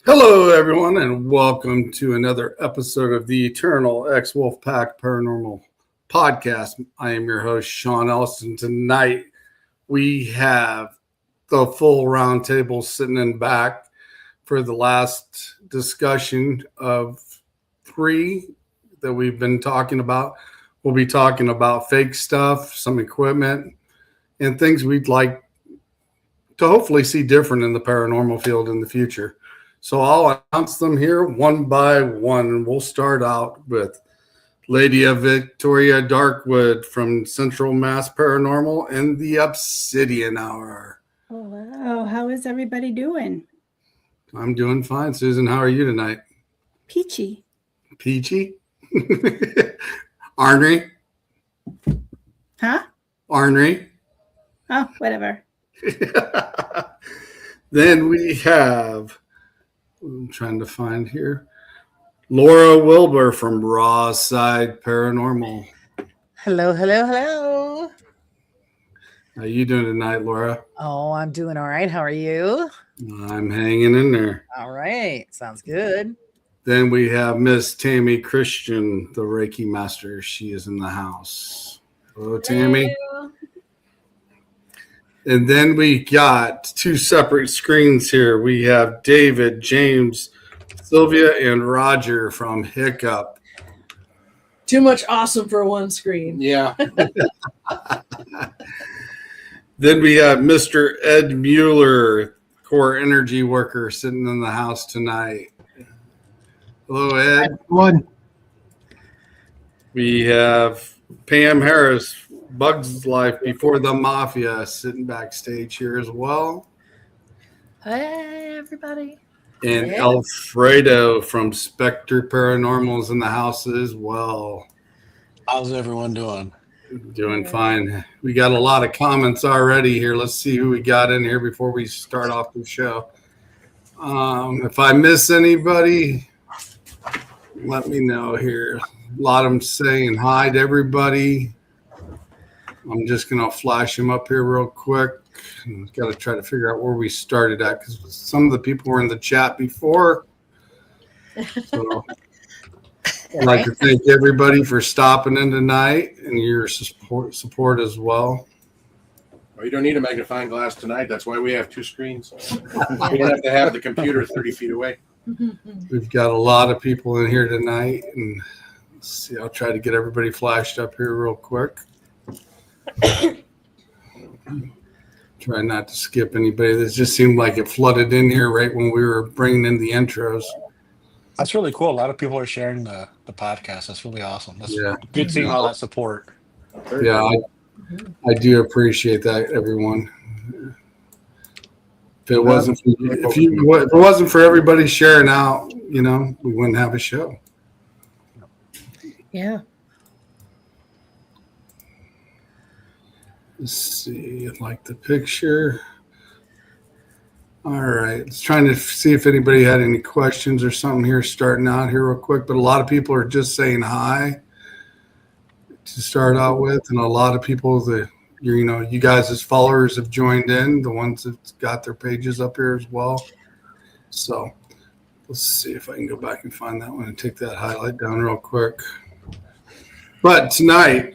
Hello, everyone, and welcome to another episode of the Eternal X Wolfpack Paranormal Podcast. I am your host, Sean Ellison. Tonight, we have the full roundtable sitting in back for the last discussion of three that we've been talking about. We'll be talking about fake stuff, some equipment, and things we'd like to hopefully see different in the paranormal field in the future. So I'll announce them here one by one. We'll start out with Lady of Victoria Darkwood from Central Mass Paranormal and the Obsidian Hour. Hello, how is everybody doing? I'm doing fine. Susan, how are you tonight? Peachy. Peachy? Ornery? Huh? Ornery? Oh, whatever. Then we have, I'm trying to find here, Laura Wilbur from Raw Side Paranormal. Hello, hello, hello. How you doing tonight, Laura? Oh, I'm doing all right. How are you? I'm hanging in there. All right. Sounds good. Then we have Miss Tammy Christian, the Reiki Master. She is in the house. Hello, Tammy. Hello. And then we got two separate screens here. We have David, James, Sylvia, and Roger from Hiccup. Too much awesome for one screen. Yeah. Then we have Mr. Ed Mueller, core energy worker, sitting in the house tonight. Hello, Ed. One. We have Pam Harris, Bugs Life Before the Mafia, sitting backstage here as well. Hey, everybody. And Hey. Alfredo from Spectre Paranormal is in the house as well. How's everyone doing? Doing fine. We got a lot of comments already here. Let's see who we got in here before we start off the show. If I miss anybody, let me know here. A lot of them saying hi to everybody. I'm just going to flash them up here real quick. Got to try to figure out where we started at because some of the people were in the chat before. So I'd like to thank everybody for stopping in tonight and your support as well. Well, you don't need a magnifying glass tonight. That's why we have two screens. You don't have to have the computer 30 feet away. We've got a lot of people in here tonight. And let's see, I'll try to get everybody flashed up here real quick. Try not to skip anybody. This just seemed like it flooded in here right when we were bringing in the intros. That's really cool. A lot of people are sharing the podcast. That's really awesome. That's good seeing all that support. Yeah, I do appreciate that, everyone. If it wasn't for everybody sharing out, we wouldn't have a show. Yeah. Let's see, I like the picture. All right, let's trying to see if anybody had any questions or something here starting out here real quick. But a lot of people are just saying hi to start out with, and a lot of people that you guys as followers have joined in, the ones that got their pages up here as well. So let's see if I can go back and find that one and take that highlight down real quick. But tonight,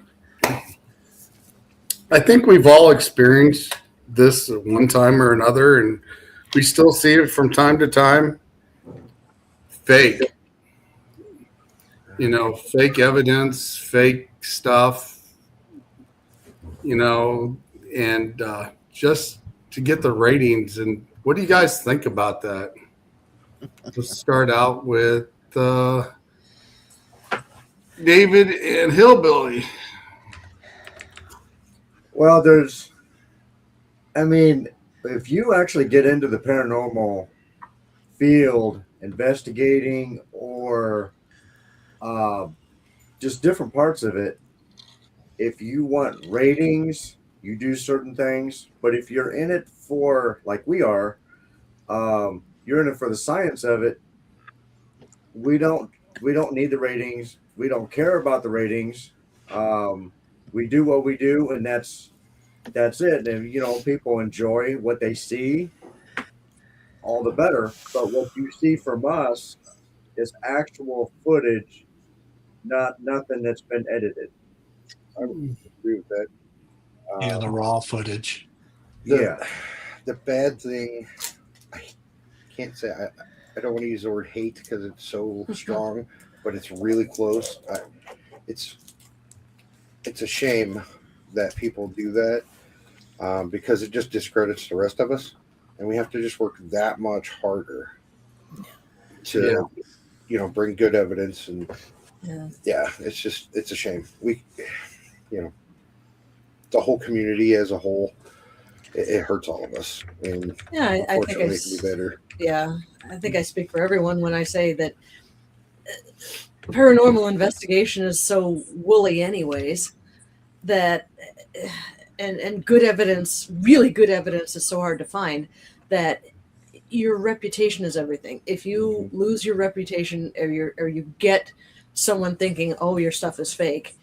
I think we've all experienced this at one time or another, and we still see it from time to time. Fake. Fake evidence, fake stuff, and just to get the ratings. And what do you guys think about that? Let's start out with David and Hillbilly. Well, if you actually get into the paranormal field, investigating or just different parts of it, if you want ratings, you do certain things. But if you're in it for, like we are, you're in it for the science of it. We don't need the ratings. We don't care about the ratings. We do what we do, and that's it. And people enjoy what they see, all the better. But what you see from us is actual footage, not nothing that's been edited. I would agree with that. Yeah, the raw footage. Yeah. The bad thing, I can't say, I don't want to use the word hate because it's so strong, but it's really close. It's a shame that people do that because it just discredits the rest of us. And we have to just work that much harder to, bring good evidence. And it's a shame. The whole community as a whole, it hurts all of us. And Yeah, I think unfortunately, it can be better. Yeah, I think I speak for everyone when I say that paranormal investigation is so woolly, anyways. That and good evidence, really good evidence, is so hard to find that your reputation is everything. If you lose your reputation, or you get someone thinking, "Oh, your stuff is fake,"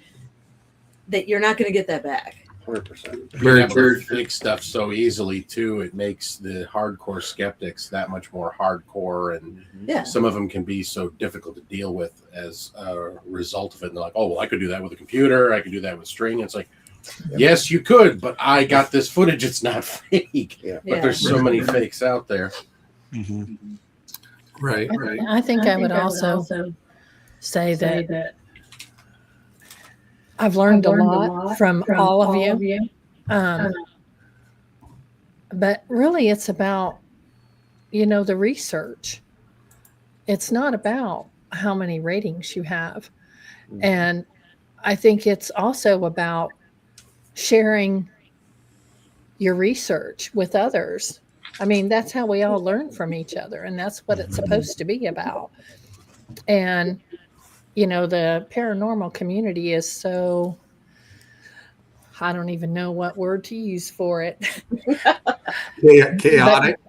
that you're not going to get that back. 100%. Being able to fake stuff so easily too, it makes the hardcore skeptics that much more hardcore, and some of them can be so difficult to deal with as a result of it. And they're like, "Oh, well, I could do that with a computer. I could do that with string." It's like, yes, you could, but I got this footage. It's not fake. But there's so many fakes out there. Right. I think I would also say that I've learned a lot from all of you. But really, it's about, the research. It's not about how many ratings you have. And I think it's also about sharing your research with others. I mean, that's how we all learn from each other, and that's what it's supposed to be about. And, the paranormal community is so, I don't even know what word to use for it. Chaotic.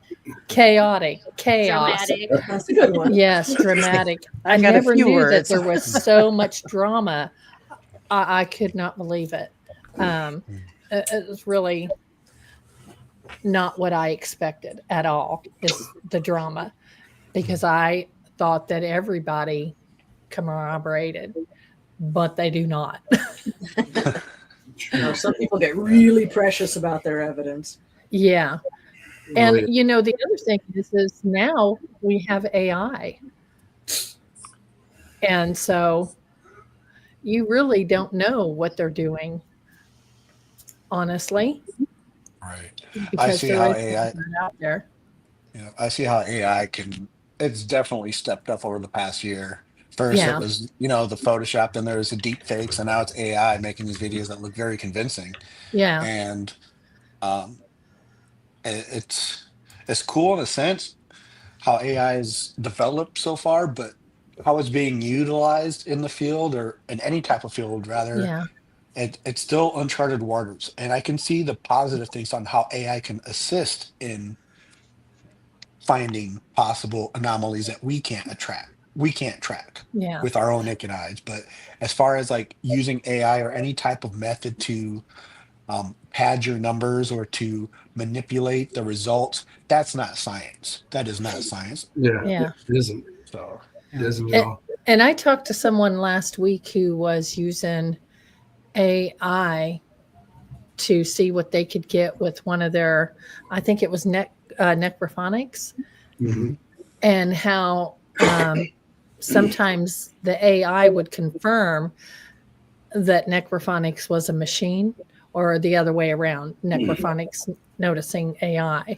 Chaotic. Chaos. Dramatic. That's a good one. Yes, dramatic. I got a never few knew words. that there was so much drama. I could not believe it. It was really not what I expected at all, is the drama, because I thought that everybody corroborated, but they do not. Some people get really precious about their evidence. Yeah. And, the other thing is now we have AI. And so you really don't know what they're doing, honestly. Right. Because I see how there is AI out there. I see how AI it's definitely stepped up over the past year. First it was, the Photoshop, then there was the deep fakes, and now it's AI making these videos that look very convincing. Yeah. And it's cool in a sense how AI is developed so far, but how it's being utilized in the field, or in any type of field rather, it's still uncharted waters. And I can see the positive things on how AI can assist in finding possible anomalies that we can't track with our own naked eyes. But as far as like using AI or any type of method to pad your numbers or to manipulate the results, that's not science. That is not science. It isn't. So it isn't at all. And I talked to someone last week who was using AI to see what they could get with one of their, I think it was necrophonics, and how sometimes the AI would confirm that necrophonics was a machine, or the other way around, necrophonics noticing AI.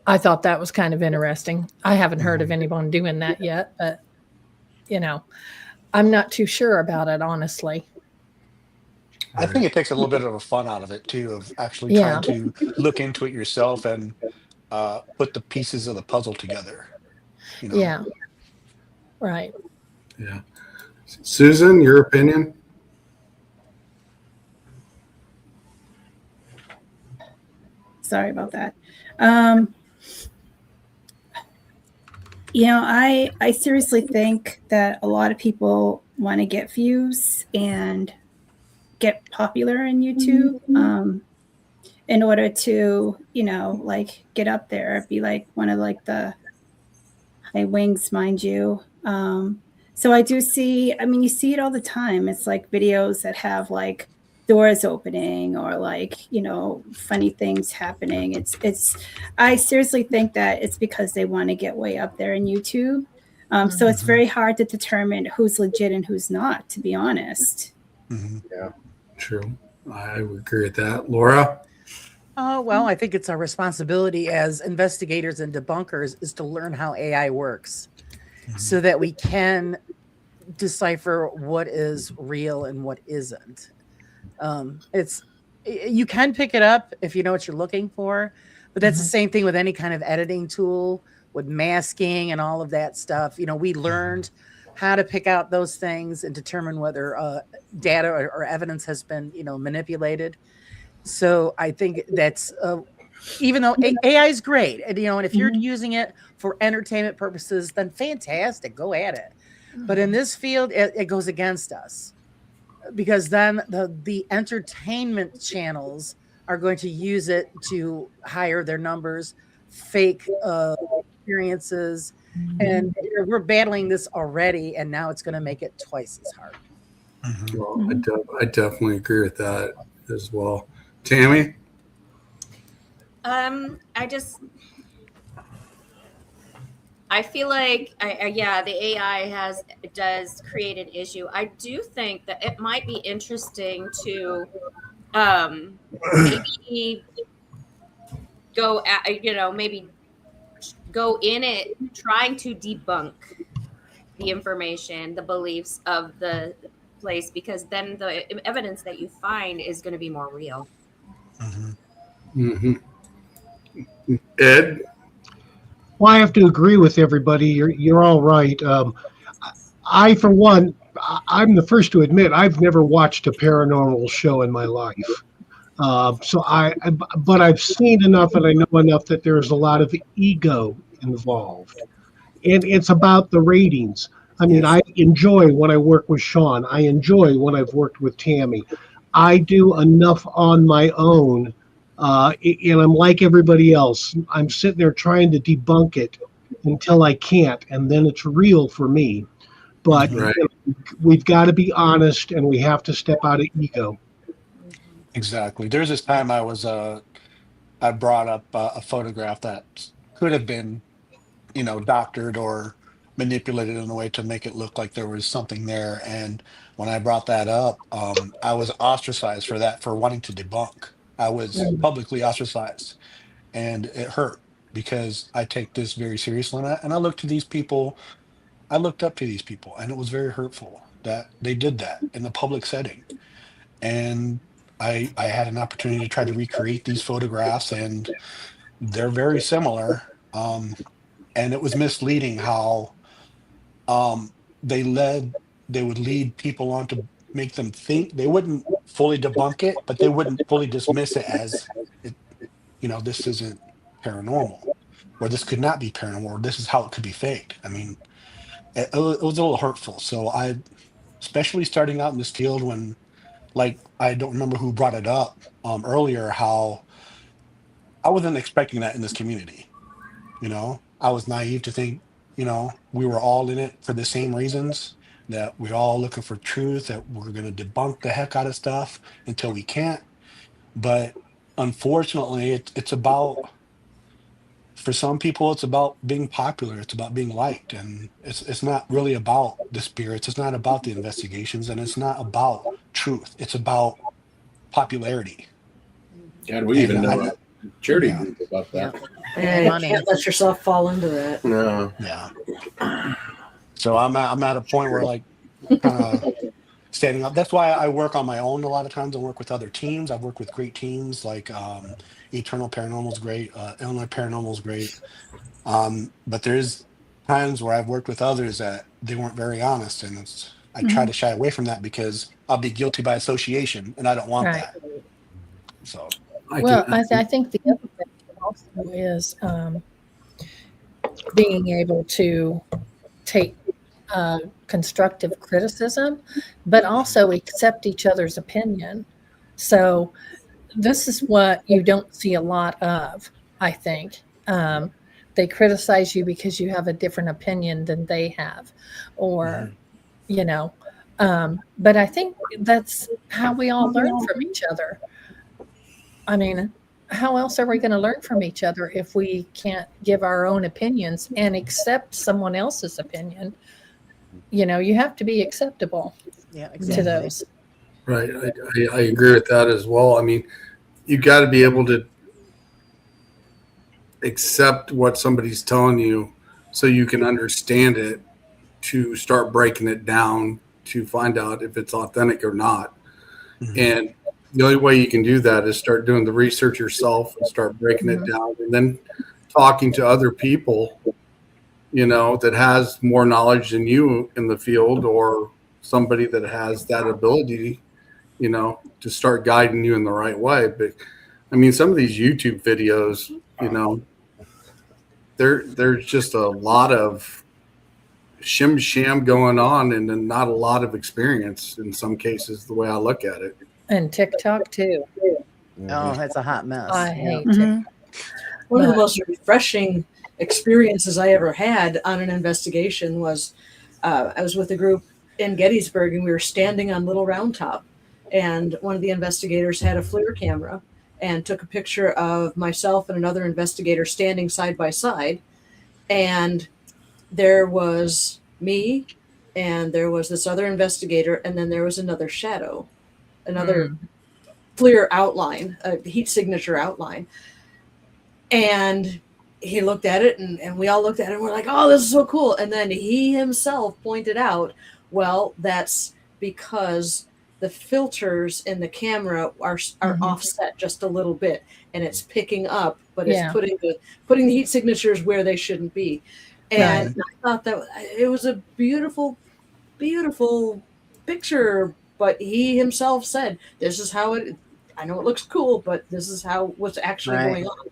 I thought that was kind of interesting. I haven't heard of anyone doing that yet, but I'm not too sure about it, honestly. I think it takes a little bit of a fun out of it too, of actually trying to look into it yourself and put the pieces of the puzzle together. Yeah. Right. Yeah. Susan, your opinion? Sorry about that. I seriously think that a lot of people want to get views and get popular in YouTube. in order to, like get up there, be like one of like the high wings, mind you. So I do see, I mean, you see it all the time. It's like videos that have like doors opening or like, funny things happening. I seriously think that it's because they want to get way up there in YouTube. So it's very hard to determine who's legit and who's not, to be honest. Yeah. True. I would agree with that. Laura? Oh, well, I think it's our responsibility as investigators and debunkers is to learn how AI works so that we can decipher what is real and what isn't. You can pick it up if you know what you're looking for, but that's the same thing with any kind of editing tool, with masking and all of that stuff. We learned how to pick out those things and determine whether data or evidence has been, manipulated. So I think that's even though AI is great, and if you're using it for entertainment purposes, then fantastic, go at it. But in this field, it goes against us, because then the entertainment channels are going to use it to hire their numbers, fake experiences, and we're battling this already, and now it's going to make it twice as hard. Well, I definitely agree with that as well. Tammy? I feel like, the AI does create an issue. I do think that it might be interesting to maybe go at, maybe go in it trying to debunk the information, the beliefs of the place, because then the evidence that you find is going to be more real. Ed? Well, I have to agree with everybody. You're all right. I, for one, I'm the first to admit I've never watched a paranormal show in my life. But I've seen enough and I know enough that there's a lot of ego involved, and it's about the ratings. I mean, I enjoy when I work with Sean. I enjoy when I've worked with Tammy. I do enough on my own. And I'm like everybody else. I'm sitting there trying to debunk it until I can't, and then it's real for me. But we've got to be honest, and we have to step out of ego. Exactly. There's this time I brought up a photograph that could have been, doctored or manipulated in a way to make it look like there was something there. And when I brought that up, I was ostracized for wanting to debunk. I was publicly ostracized, and it hurt because I take this very seriously. And I looked to these people. I looked up to these people, and it was very hurtful that they did that in the public setting. And I had an opportunity to try to recreate these photographs, and they're very similar. And it was misleading how they would lead people on to make them think. They wouldn't fully debunk it, but they wouldn't fully dismiss it as this isn't paranormal, or this could not be paranormal, or this is how it could be faked. I mean, it was a little hurtful. So especially starting out in this field, when, like, I don't remember who brought it up earlier, how I wasn't expecting that in this community. I was naive to think, we were all in it for the same reasons, that we're all looking for truth, that we're going to debunk the heck out of stuff until we can't. But unfortunately, it's about, for some people, it's about being popular. It's about being liked. And it's not really about the spirits. It's not about the investigations. And it's not about truth. It's about popularity. God, we even know charity group about that. You can't let yourself fall into that. No. Yeah. So I'm at a point where, like, standing up. That's why I work on my own a lot of times. I work with other teams. I've worked with great teams like Eternal Paranormal is great. Illinois Paranormal is great. But there's times where I've worked with others that they weren't very honest, and I try to shy away from that because I'll be guilty by association, and I don't want that. So, I think the other thing also is being able to take constructive criticism, but also accept each other's opinion. So this is what you don't see a lot of, I think. They criticize you because you have a different opinion than they have, or, you know, but I think that's how we all learn from each other. I mean, how else are we going to learn from each other if we can't give our own opinions and accept someone else's opinion? You know, you have to be acceptable to those. Right. I agree with that as well. I mean, you got to be able to accept what somebody's telling you so you can understand it, to start breaking it down to find out if it's authentic or not. And the only way you can do that is start doing the research yourself and start breaking it down, and then talking to other people, you know, that has more knowledge than you in the field, or somebody that has that ability, you know, to start guiding you in the right way. But I mean, some of these YouTube videos, you know, there's just a lot of shim sham going on, and then not a lot of experience in some cases, the way I look at it. And TikTok too. Oh, that's a hot mess. I hate Mhm. One of the most refreshing experiences I ever had on an investigation was I was with a group in Gettysburg, and we were standing on Little Round Top, and one of the investigators had a FLIR camera and took a picture of myself and another investigator standing side by side, and there was me, and there was this other investigator, and then there was another shadow, another FLIR outline, a heat signature outline. And he looked at it, and we all looked at it, and we're like, oh, this is so cool. And then he himself pointed out, well, that's because the filters in the camera are offset just a little bit, and it's picking up, but it's putting the heat signatures where they shouldn't be. And I thought that it was a beautiful, beautiful picture. But he himself said, this is how it, I know it looks cool, but this is how what's actually going on.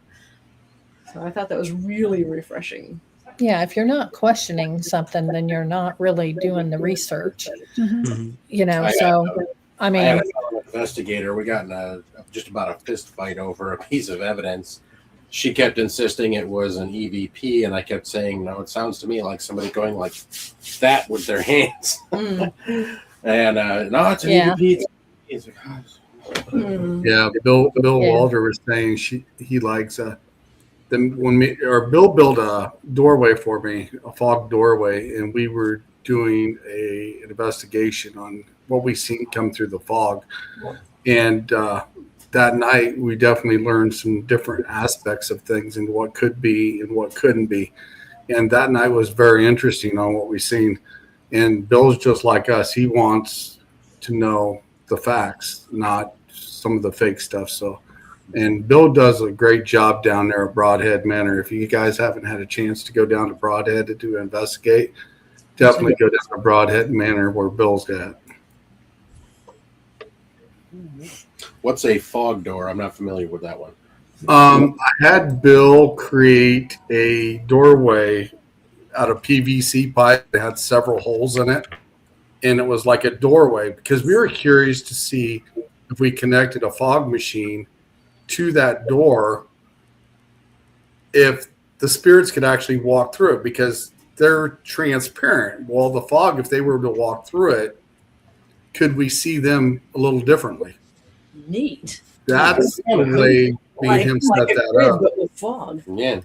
So I thought that was really refreshing. Yeah, if you're not questioning something, then you're not really doing the research. You know, I mean, I had an investigator. We got in just about a fist fight over a piece of evidence. She kept insisting it was an EVP, and I kept saying, no, it sounds to me like somebody going like that with their hands. And no, it's an EVP. It's Yeah, Bill Walter was saying he likes then when Bill built a doorway for me, a fog doorway, and we were doing an investigation on what we seen come through the fog. And that night we definitely learned some different aspects of things and what could be and what couldn't be. And that night was very interesting on what we seen. And Bill's just like us. He wants to know the facts, not some of the fake stuff. So, and Bill does a great job down there at Broadhead Manor. If you guys haven't had a chance to go down to Broadhead to investigate, definitely go down to Broadhead Manor where Bill's at. What's a fog door? I'm not familiar with that one. I had Bill create a doorway out of PVC pipe. It had several holes in it, and it was like a doorway because we were curious to see if we connected a fog machine to that door, if the spirits could actually walk through it, because they're transparent. Well, the fog, if they were to walk through it, could we see them a little differently? Neat. That's the way me and him set that up. But with fog. Yeah.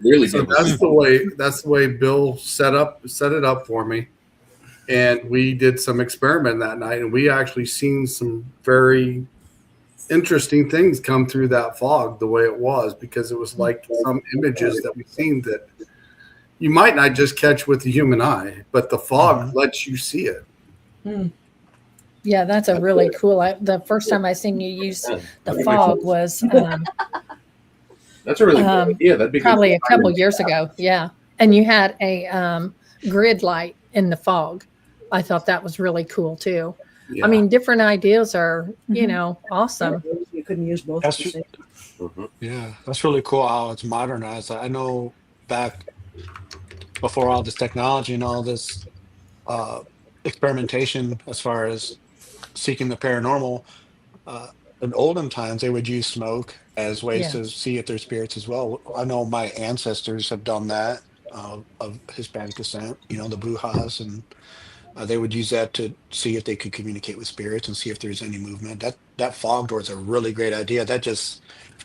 Really. So that's the way Bill set it up for me. And we did some experiment that night, and we actually seen some very interesting things come through that fog the way it was, because it was like some images that we've seen that you might not just catch with the human eye, but the fog lets you see it. Yeah, that's a really cool. The first time I seen you use the fog was that's a really good idea. That'd be probably a couple years ago. Yeah, and you had a grid light in the fog. I thought that was really cool too. Yeah. I mean, different ideas are, you know, awesome. You couldn't use both. Yeah, that's really cool how it's modernized. I know back before all this technology and all this experimentation as far as seeking the paranormal, in olden times they would use smoke as ways Yeah. to see if there's spirits as well. I know my ancestors have done that, of Hispanic descent, the Brujas, and they would use that to see if they could communicate with spirits and see if there's any movement. That fog door is a really great idea. That just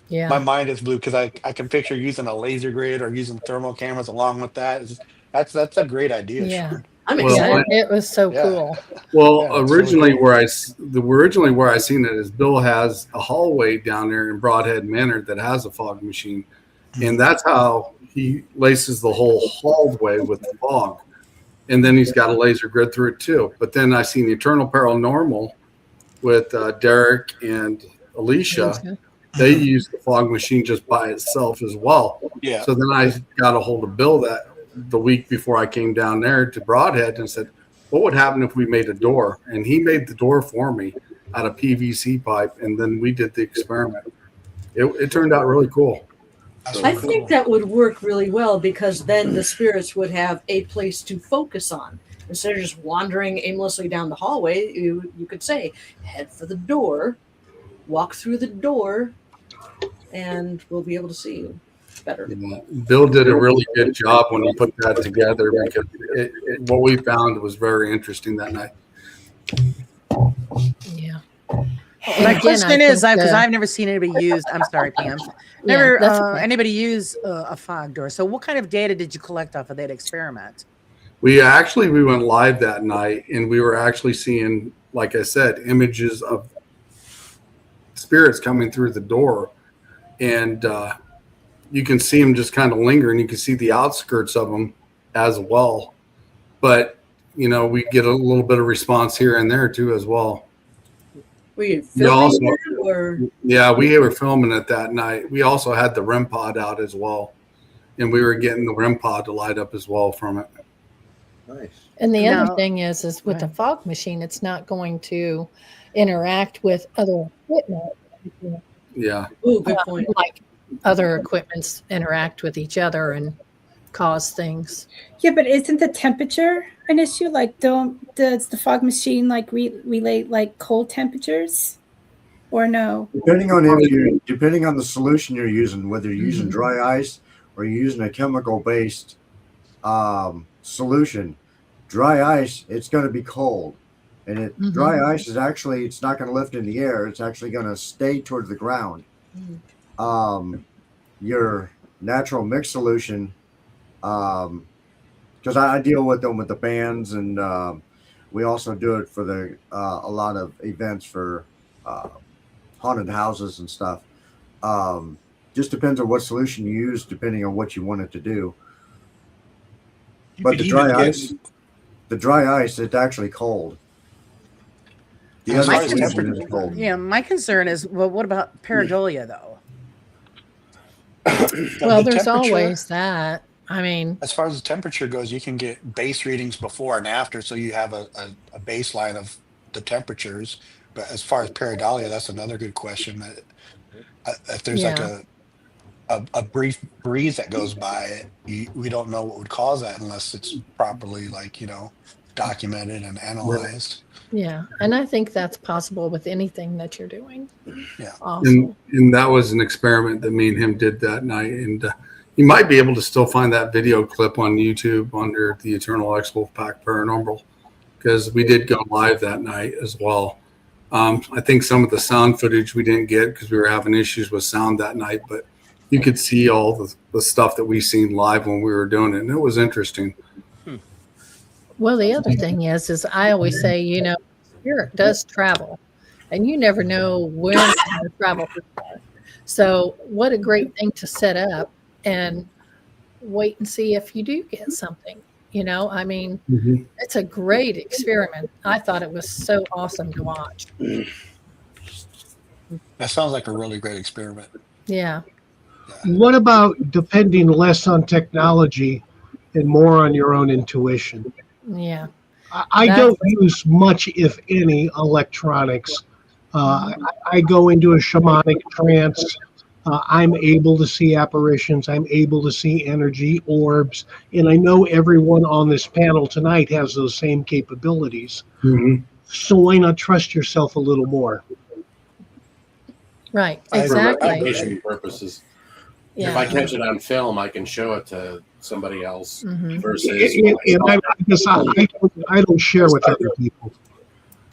my Yeah. mind is blue because I can picture using a laser grid or using thermal cameras along with that. That's a great idea, Yeah. Sean. I'm Well, excited. It was so Yeah. cool. Well, Yeah, it's really originally cool. originally where I seen it is Bill has a hallway down there in Broadhead Manor that has a fog machine, and that's how he laces the whole hallway with the fog. And then he's got a laser grid through it too. But then I seen the Eternal Paranormal with Derek and Alicia. They use the fog machine just by itself as well. Yeah. So then I got a hold of Bill that the week before I came down there to Broadhead and said, what would happen if we made a door? And he made the door for me out of PVC pipe. And then we did the experiment. It turned out really cool. That's I really think cool. that would work really well because then the spirits would have a place to focus on. Instead of just wandering aimlessly down the hallway, you could say, head for the door, walk through the door, and we'll be able to see you better. Bill did a really good job when he put that together because what we found was very interesting that night. Yeah. My again, question I is, think because the- I've never seen anybody use. I'm sorry, Pam. Yeah, Never that's okay. anybody use a fog door. So, what kind of data did you collect off of that experiment? We went live that night and we were actually seeing, like I said, images of spirits coming through the door, and you can see them just kind of lingering. You can see the outskirts of them as well, but we get a little bit of response here and there too as well. Were you We also- filming it or? Yeah, we were filming it that night. We also had the REM pod out as well, and we were getting the REM pod to light up as well from it. Nice. And the Now- other thing is with the fog machine, it's not going to interact with other equipment. Yeah. Ooh, good point. Like other equipments interact with each other and cause things. Yeah, but isn't the temperature an issue? Like, does the fog machine like relate like cold temperatures, or no? Depending on the solution you're using, whether you're using dry ice or you're using a chemical-based solution, dry ice, it's going to be cold, and dry ice is actually, it's not going to lift in the air. It's actually going to stay towards the ground. Your natural mix solution, because I deal with them with the bands, and we also do it for a lot of events for haunted houses and stuff. Just depends on what solution you use, depending on what you want it to do. But the dry ice, it's actually cold. The As other far as solution temperature- is cold. Yeah, my concern is, well, what about pareidolia though? Well, The there's temperature- always that. I mean, As far as the temperature goes, you can get base readings before and after, so you have a baseline of the temperatures. But as far as pareidolia, that's another good question. If there's like Yeah. a brief breeze that goes by it, we don't know what would cause that unless it's properly documented and analyzed. yeah. And I think that's possible with anything that you're doing. Yeah. Also. And that was an experiment that me and him did that night. And you might be able to still find that video clip on YouTube under the Eternal X Wolf Pack Paranormal, because we did go live that night as well. I think some of the sound footage we didn't get because we were having issues with sound that night, but you could see all the stuff that we seen live when we were doing it, and it was interesting. Well, the other thing is I always say, spirit does travel, and you never know when it's going to travel. So what a great thing to set up and wait and see if you do get something. I mean, it's a great experiment. I thought it was so awesome to watch. That sounds like a really great experiment. Yeah. What about depending less on technology and more on your own intuition? Yeah. I don't use much, if any, electronics. I go into a shamanic trance. I'm able to see apparitions. I'm able to see energy orbs. And I know everyone on this panel tonight has those same capabilities. So why not trust yourself a little more? Right. I agree. For Exactly. replication purposes. If I Yeah. catch it on film, I can show it to somebody else Mhm. versus And I guess I don't share with other people,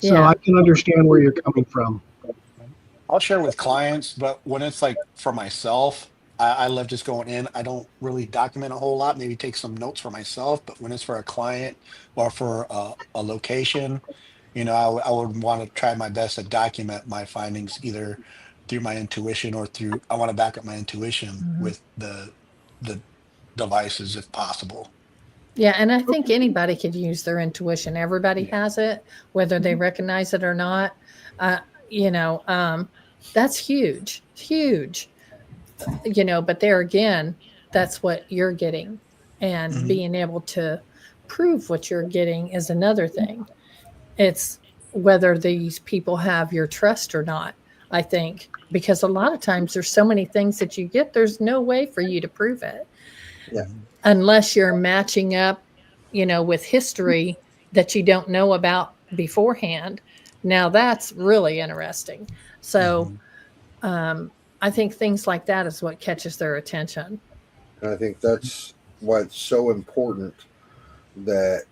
so Yeah. I can understand where you're coming from. I'll share with clients, but when it's like for myself, I love just going in. I don't really document a whole lot, maybe take some notes for myself, but when it's for a client or for a location, I would want to try my best to document my findings either through my intuition or through, I want to back up my intuition Mhm. with the devices if possible. Yeah, and I think anybody could use their intuition. Everybody has it, whether they recognize it or not. Uh, you know, that's huge, huge. But there again, that's what you're getting, and Mhm. being able to prove what you're getting is another thing. It's whether these people have your trust or not, I think, because a lot of times there's so many things that you get, there's no way for you to prove it. Yeah. Unless you're matching up, with history that you don't know about beforehand. Now that's really interesting. So, I think things like that is what catches their attention. And I think that's why it's so important that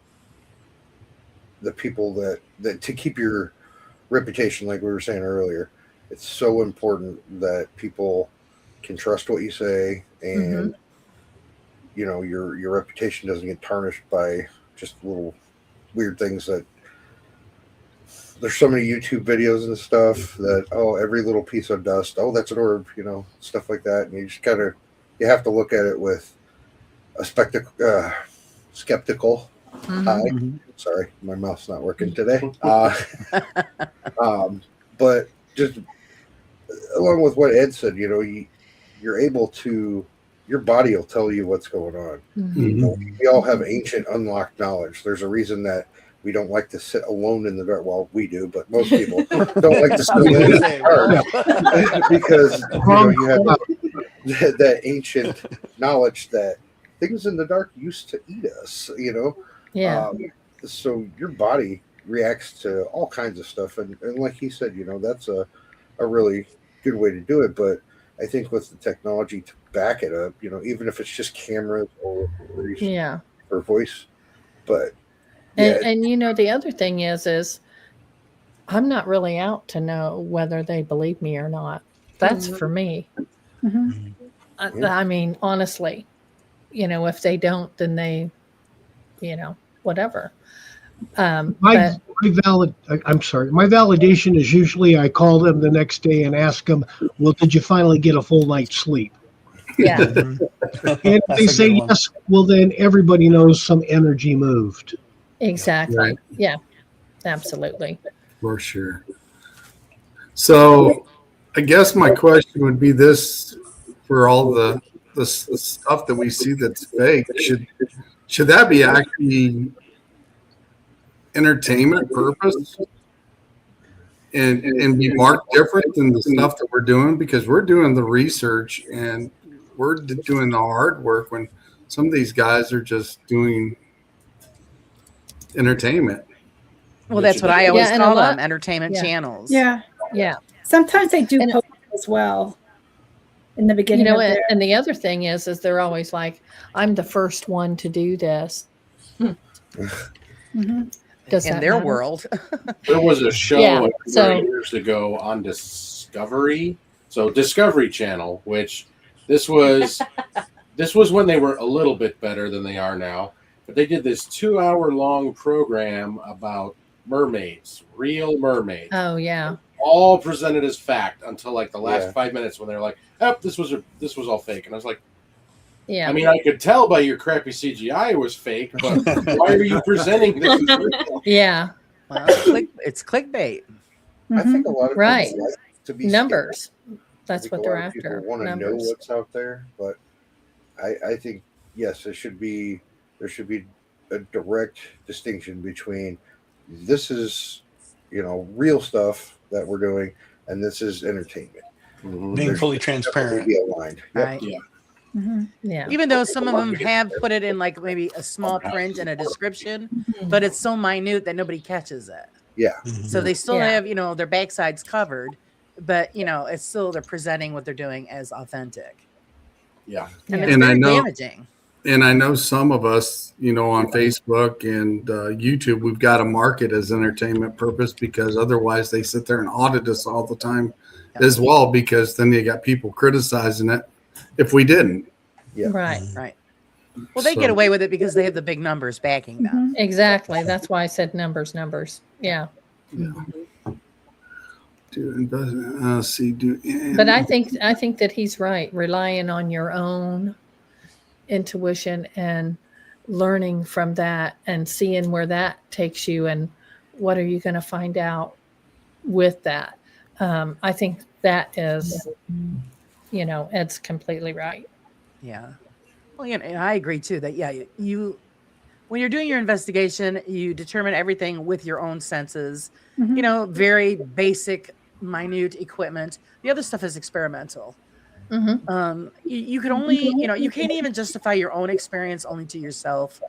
the people that to keep your reputation, like we were saying earlier, it's so important that people can trust what you say, and your reputation doesn't get tarnished by just little weird things. That there's so many YouTube videos and stuff that every little piece of dust, that's an orb, stuff like that, and you just you have to look at it with a skeptical eye. Mhm. Sorry, my mouth's not working today. But just along with what Ed said, you're able to, your body will tell you what's going on. We all have ancient unlocked knowledge. There's a reason that we don't like to sit alone in the dark. Well, we do, but most people don't like to sit alone in the dark because you have that ancient knowledge that things in the dark used to eat us. Yeah. So your body reacts to all kinds of stuff, and like he said, that's a really good way to do it. But I think with the technology to back it up, even if it's just cameras or Yeah. or voice, but yeah, And the other thing is I'm not really out to know whether they believe me or not. That's for me. Mhm. I mean, honestly, if they don't, then they, whatever. My But I'm sorry. My validation is usually I call them the next day and ask them, "Well, did you finally get a full night's sleep?" yeah, And if That's they a say good one. yes, well, then everybody knows some energy moved. exactly. Right. Yeah, absolutely. For sure. So I guess my question would be this: for all the stuff that we see that's fake, should that be actually entertainment purpose and be marked different than the stuff that we're doing, because we're doing the research and we're doing the hard work when some of these guys are just doing entertainment. Well, that's what I Yeah, always and a call lot. them, entertainment Yeah. channels. Yeah. Yeah, Sometimes they do And- post as well in the beginning of their. and the other thing is they're always like, "I'm the first one to do this." Mhm. Does In that their matter? world. There was a show Yeah, a number so- of years ago on Discovery, so Discovery Channel, which this was when they were a little bit better than they are now. But they did this 2-hour long program about mermaids, real mermaids, Oh yeah, all presented as fact until like the last Yeah. 5 minutes when they're like, "Oh, this was all fake," and I was like, yeah. I mean, I could tell by your crappy CGI it was fake, but why are you presenting this as real? Yeah, Well, it's clickbait. I think a lot of Right. people like to be numbers. I That's think what a they're lot of people after. want to know Numbers. what's out there, but I think yes, there should be a direct distinction between this is real stuff that we're doing and this is entertainment. Being fully transparent. Be aligned. Yep. Right. Yeah. Mhm. Yeah. Even though some of them have put it in like maybe a small print and a description, but it's so minute that nobody catches it. Yeah. So they still Yeah. have, their backsides covered, but it's still they're presenting what they're doing as authentic. Yeah. And Yeah. it's And I very know- damaging. And I know some of us, on Facebook and YouTube, we've got to market as entertainment purpose, because otherwise they sit there and audit us all the time as well, because then you got people criticizing it if we didn't. Yeah. Right. Right. Well, they get away with it because they have the big numbers backing them. Exactly. That's why I said numbers. Yeah. But I think that he's right. Relying on your own intuition and learning from that and seeing where that takes you and what are you going to find out with that. I think that is, Ed's completely right. Yeah. Well, and I agree too that, you when you're doing your investigation, you determine everything with your own senses, very basic, minute equipment. The other stuff is experimental. Mm-hmm. You can only, you can't even justify your own experience only to yourself.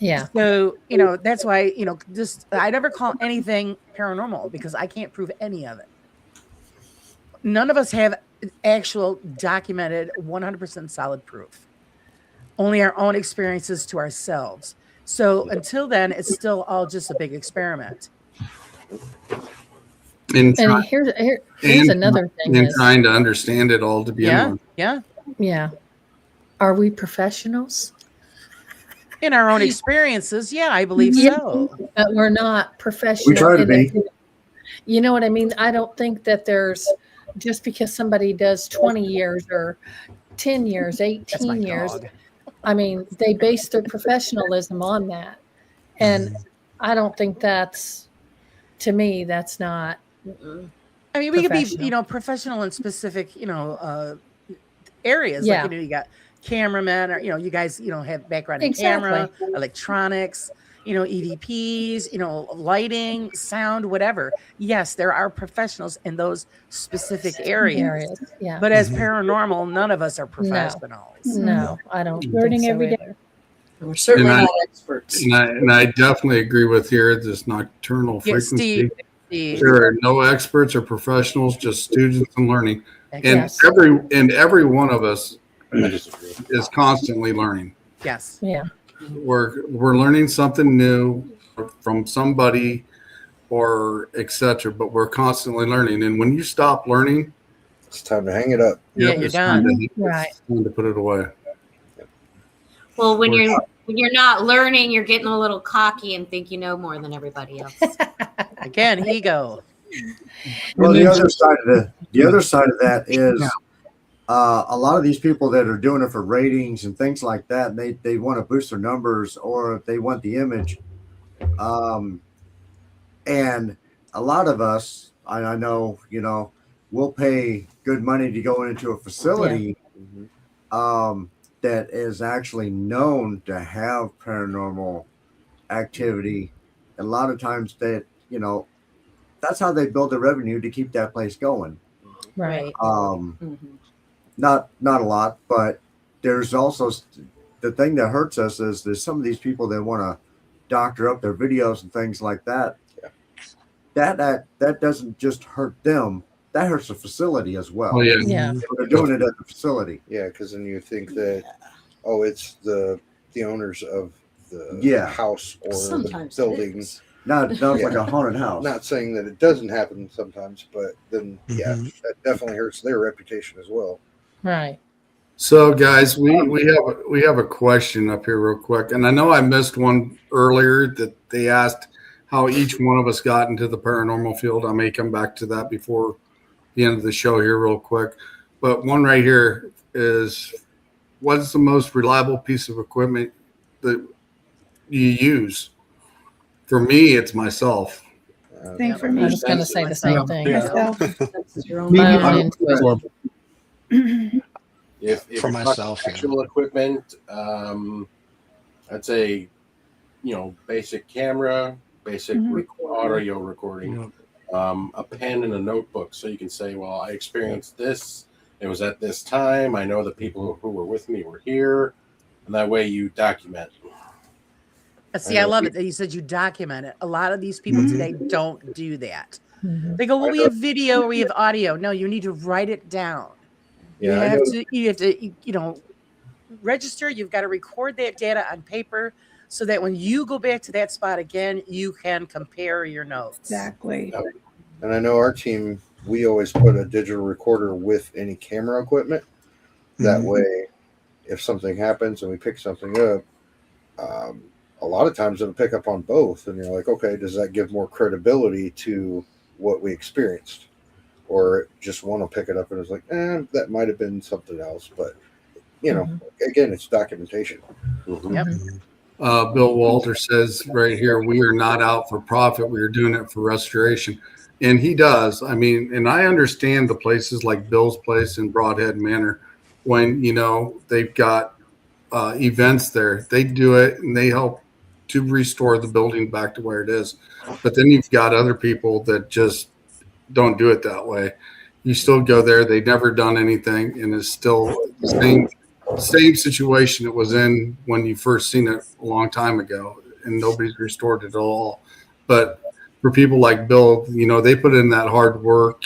Yeah. So, that's why, I never call anything paranormal because I can't prove any of it. None of us have actual documented 100% solid proof. Only our own experiences to ourselves. So until then, it's still all just a big experiment. And here's another thing. And trying to understand it all to begin with. Yeah. Are we professionals? In our own experiences, I believe so. But we're not professional. We try to be. You know what I mean? I don't think that there's, just because somebody does 20 years or 10 years, 18 years. I mean, they base their professionalism on that. And I don't think to me, that's not. I mean, we could be, professional in specific, areas. Yeah. Like, you got cameramen, or, you guys, have background in camera, electronics, EVPs, lighting, sound, whatever. Yes, there are professionals in those specific areas. Yeah. But as paranormal, none of us are professionals. No, I don't. Learning think so every day. either. We're certainly not experts. And I definitely agree with here, this nocturnal frequency. Steve. There are no experts or professionals, just students and learning. And Yes. every one of us is constantly learning. Yes. Yeah. We're learning something new from somebody or etc. But we're constantly learning. And when you stop learning, It's time to hang it up. Yeah, you're done. Right. It's time to put it away. Well, when you're not learning, you're getting a little cocky and think you know more than everybody else. Again, ego. Well, the other side of that is a lot of these people that are doing it for ratings and things like that. They want to boost their numbers, or they want the image. And a lot of us, I know, we'll pay good money to go into a facility that is actually known to have paranormal activity. A lot of times that, that's how they build their revenue to keep that place going. Right. Not a lot, but there's also the thing that hurts us is there's some of these people that want to doctor up their videos and things like that. That doesn't just hurt them. That hurts the facility as well. Oh, yeah. Yeah. So they're doing it at the facility. Yeah, because then you think that, it's the owners of the house or Sometimes the building. Not like a haunted house. Not saying that it doesn't happen sometimes, but then that definitely hurts their reputation as well. Right. So, guys, we have a question up here real quick, and I know I missed one earlier that they asked how each one of us got into the paranormal field. I may come back to that before the end of the show here real quick, but one right here is, what is the most reliable piece of equipment that you use? For me, it's myself. Same for I me. was going to say the same thing. Myself. That's your own Maybe My own intuition. If For you're myself, talking actual equipment, I'd say, basic camera, basic audio recording, a pen and a notebook, so you can say, well, I experienced this. It was at this time. I know the people who were with me were here, and that way you document. See, I love it that you said you document it. A lot of these people today don't do that. They go, well, we have video or we have audio. No, you need to write it down. You have to, register. You've got to record that data on paper so that when you go back to that spot again, you can compare your notes. Exactly. And I know our team, we always put a digital recorder with any camera equipment. That way, if something happens and we pick something up, a lot of times it'll pick up on both. And you're like, okay, does that give more credibility to what we experienced? Or just one will pick it up and it's like, that might have been something else. But, again, it's documentation. Yep. Bill Walter says right here, we are not out for profit. We are doing it for restoration. And he does. I mean, and I understand the places like Bill's place in Broadhead Manor, when, they've got events there, they do it and they help to restore the building back to where it is. But then you've got other people that just don't do it that way. You still go there. They've never done anything, and it's still the same situation it was in when you first seen it a long time ago, and nobody's restored it at all. But for people like Bill, they put in that hard work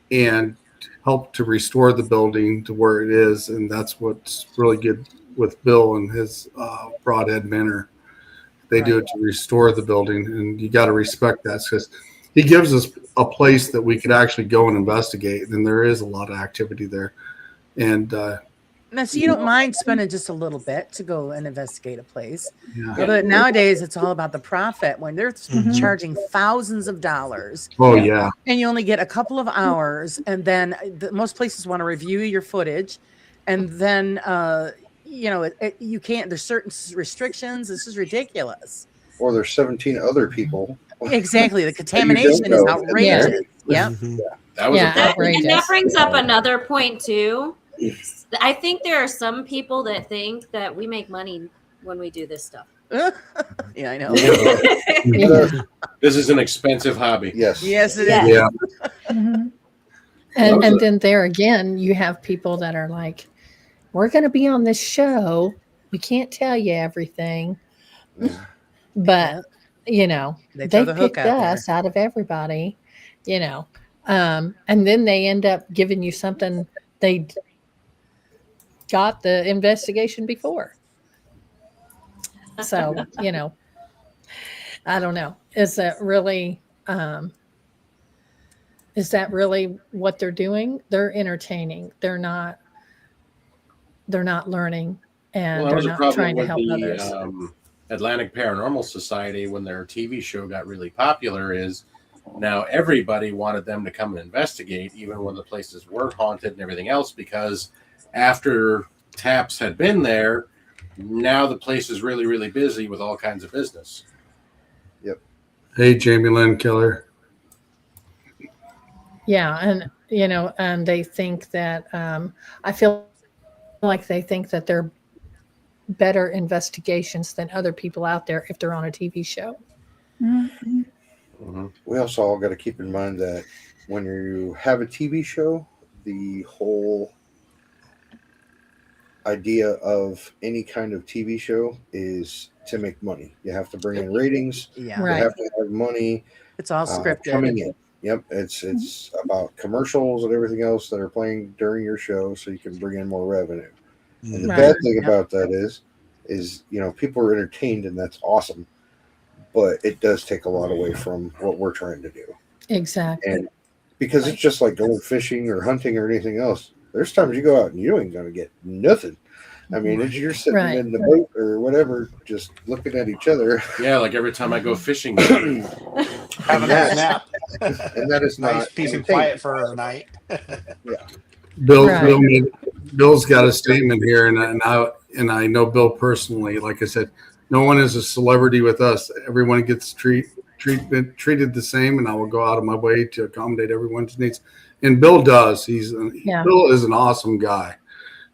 and help to restore the building to where it is, and that's what's really good with Bill and his Broadhead Manor. They do it to restore the building, and you got to respect that, because he gives us a place that we could actually go and investigate, and there is a lot of activity there. And now, so you don't mind spending just a little bit to go and investigate a place. Yeah. But nowadays, it's all about the profit. When they're charging thousands of dollars. Oh, yeah. And you only get a couple of hours, and then most places want to review your footage, and then you can't. There's certain restrictions. This is ridiculous. Or there's 17 other people. Exactly, the contamination is outrageous. Yeah. That was and that brings up another point too. I think there are some people that think that we make money when we do this stuff. Yeah, I know. This is an expensive hobby. Yes. Yes, it Yeah. is. Yeah. And then there again, you have people that are like, we're going to be on this show. We can't tell you everything. But, they picked us out of everybody, and then they end up giving you something they got the investigation before. So, I don't know. Is that really what they're doing? They're entertaining. They're not learning, and they're not trying to help others. Atlantic Paranormal Society, when their TV show got really popular, is now everybody wanted them to come and investigate, even when the places were haunted and everything else, because after Taps had been there, now the place is really, really busy with all kinds of business. Yep. Hey, Jamie Lynn Killer. Yeah, and and they think that I feel like they think that they're better investigations than other people out there if they're on a TV show. Mm-hmm. Mm-hmm. We also all got to keep in mind that when you have a TV show, the whole idea of any kind of TV show is to make money. You have to bring in ratings. Yeah. You have to have money. It's all scripted. Coming in. Yep. It's about commercials and everything else that are playing during your show so you can bring in more revenue. And the bad thing about that is people are entertained, and that's awesome. But it does take a lot away from what we're trying to do. Exactly. And because it's just like going fishing or hunting or anything else. There's times you go out and you ain't going to get nothing. I mean, as you're sitting in the boat or whatever, just looking at each other. Yeah, like every time I go fishing. Having a nap. And that is nice peace and quiet for a night. Yeah. Bill's got a statement here, and I know Bill personally. Like I said, no one is a celebrity with us. Everyone gets treated the same, and I will go out of my way to accommodate everyone's needs. And Bill does. Bill is an awesome guy.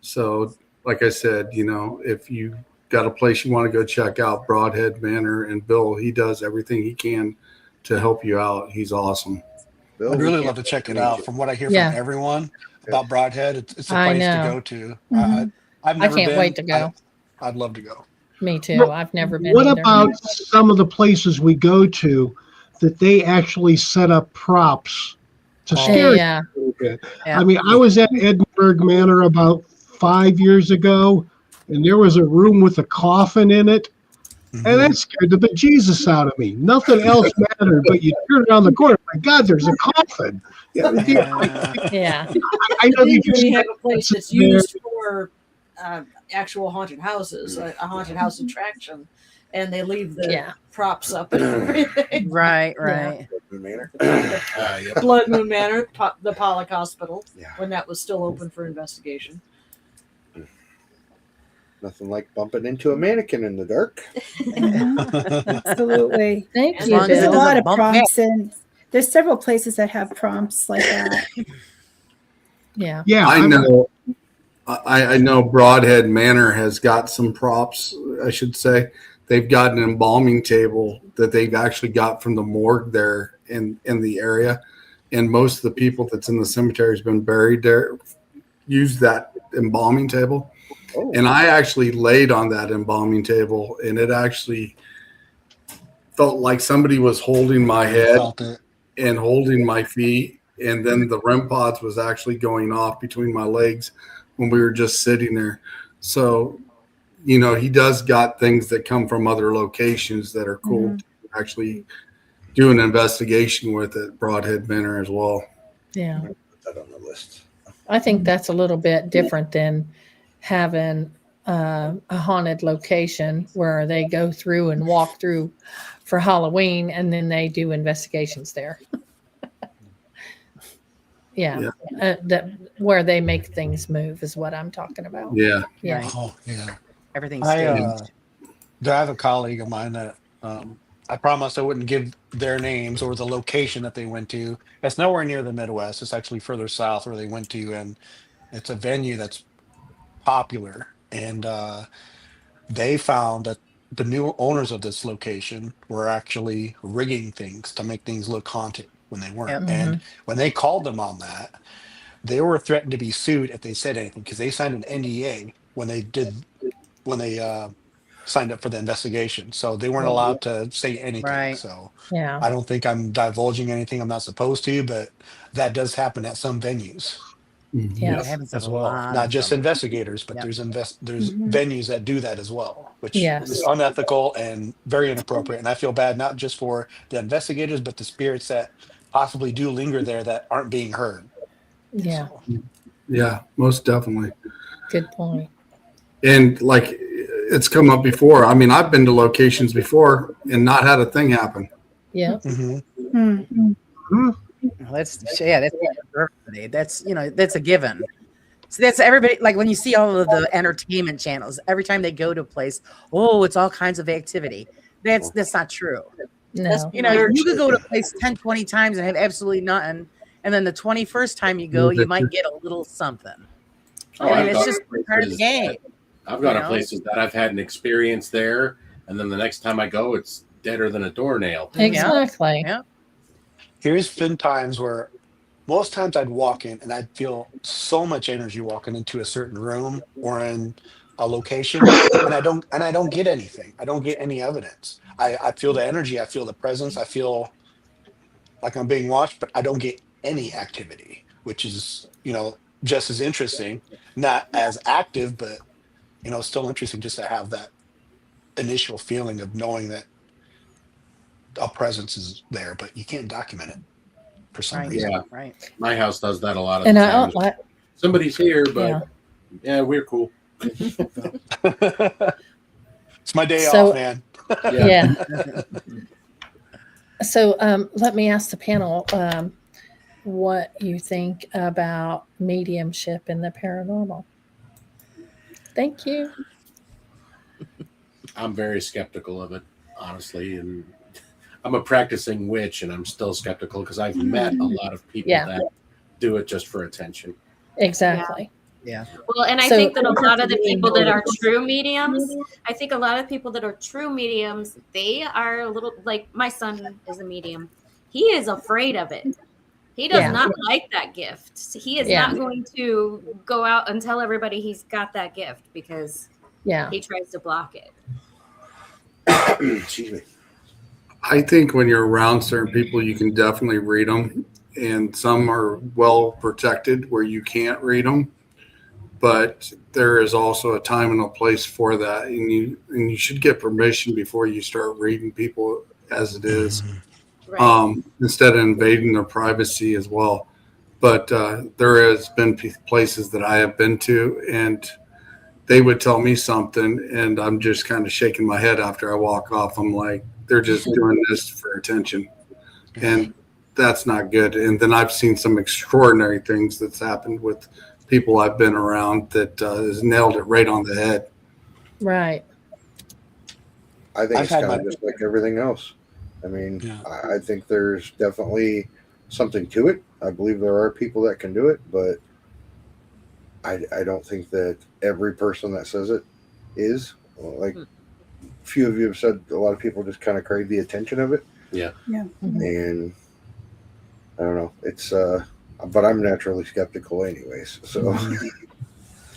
So, like I said, if you got a place you want to go check out, Broadhead Manor, and Bill, he does everything he can to help you out. He's awesome. Bill, I'd really love to check it out. From what I hear from everyone about Broadhead, it's a place to go to. I've never been. I can't wait to go. I'd love to go. Me too. I've never been. What about some of the places we go to that they actually set up props to scare Yeah. you a little bit. Yeah. I mean, I was at Edinburgh Manor about 5 years ago, and there was a room with a coffin in it. And that scared the bejesus out of me. Nothing else mattered, but you turn around the corner. My God, there's a coffin. Yeah, Yeah. I know Then that you have a place that's there. used for actual haunted houses, a haunted house attraction, and they leave the props up and everything. Right. Yep. Blood Moon Manor, the Pollock Hospital, when that was still open for investigation. Nothing like bumping into a mannequin in the dark. Absolutely. Thank As you, long as it There's a Bill. lot of bump prompts, and there's several places that have prompts like that. Yeah. Yeah, I know. I know Broadhead Manor has got some props. I should say they've got an embalming table that they've actually got from the morgue there in the area, and most of the people that's in the cemetery has been buried there. Use that embalming table. Oh. And I actually laid on that embalming table, and it actually felt like somebody was holding my head Felt it. and holding my feet. And then the REM pods was actually going off between my legs when we were just sitting there. So, you know, he does got things that come from other locations that are cool to actually do an investigation with at Broadhead Manor as well. Yeah. Put that on the list. I think that's a little bit different than having a haunted location where they go through and walk through for Halloween and then they do investigations there. That where they make things move is what I'm talking about. Yeah. Yeah. Right. Oh, yeah. Everything's I staged. have a colleague of mine that I promised I wouldn't give their names or the location that they went to. It's nowhere near the Midwest. It's actually further south where they went to, and it's a venue that's popular. And they found that the new owners of this location were actually rigging things to make things look haunted when they weren't. Yep. And when they called them on that, they were threatened to be sued if they said anything because they signed an NDA when they signed up for the investigation. So they weren't allowed to say anything. Right. So Yeah. I don't think I'm divulging anything I'm not supposed to, but that does happen at some venues Yeah. It happens as a well. lot Not of just them. investigators, but Yep. there's venues that do that as well, which Yes. is unethical and very inappropriate. And I feel bad not just for the investigators, but the spirits that possibly do linger there that aren't being heard. Yeah. So, Yeah, most definitely. Good point. And like it's come up before. I mean, I've been to locations before and not had a thing happen. Yeah. That's everybody. That's that's a given. So that's everybody. Like when you see all of the entertainment channels, every time they go to a place, oh, it's all kinds of activity. That's not true. No. You could go to a place 10, 20 times and have absolutely nothing, and then the 21st time you go, you might get a little something. I mean, it's just part of the game. I've gone to places that I've had an experience there, and then the next time I go, it's deader than a doornail. Exactly. Yeah. here's been times where most times I'd walk in and I'd feel so much energy walking into a certain room or in a location, and I don't get anything. I don't get any evidence. I feel the energy, I feel the presence, I feel like I'm being watched, but I don't get any activity, which is, just as interesting, not as active, but still interesting just to have that initial feeling of knowing that a presence is there, but you can't document it for some reason. Yeah, Right. My house does that a lot of And times. Somebody's here, but yeah, we're cool. It's my day So- off, man. Yeah. So let me ask the panel what you think about mediumship in the paranormal. Thank you. I'm very skeptical of it, honestly, and I'm a practicing witch, and I'm still skeptical because I've met a lot of people that do it just for attention. Exactly. Yeah. Well, and I So- think that a lot of the people that are true mediums, I think a lot of people that are true mediums, they are a little like my son is a medium. He is afraid of it. He does not like that gift. He is not going to go out and tell everybody he's got that gift because he tries to block it. Excuse me. I think when you're around certain people, you can definitely read them, and some are well protected where you can't read them. But there is also a time and a place for that, and you should get permission before you start reading people as it is, Right. instead of invading their privacy as well. But there has been places that I have been to, and they would tell me something, and I'm just kind of shaking my head after I walk off. I'm like, they're just doing this for attention, and that's not good. And then I've seen some extraordinary things that's happened with people I've been around that has nailed it right on the head. Right. I think I've it's had kind of my- just like everything else. I mean, Yeah. I think there's definitely something to it. I believe there are people that can do it, but I don't think that every person that says it is. Like, few of you have said, a lot of people just kind of crave the attention of it. Yeah. Yeah. And I don't know. It's but I'm naturally skeptical anyways. So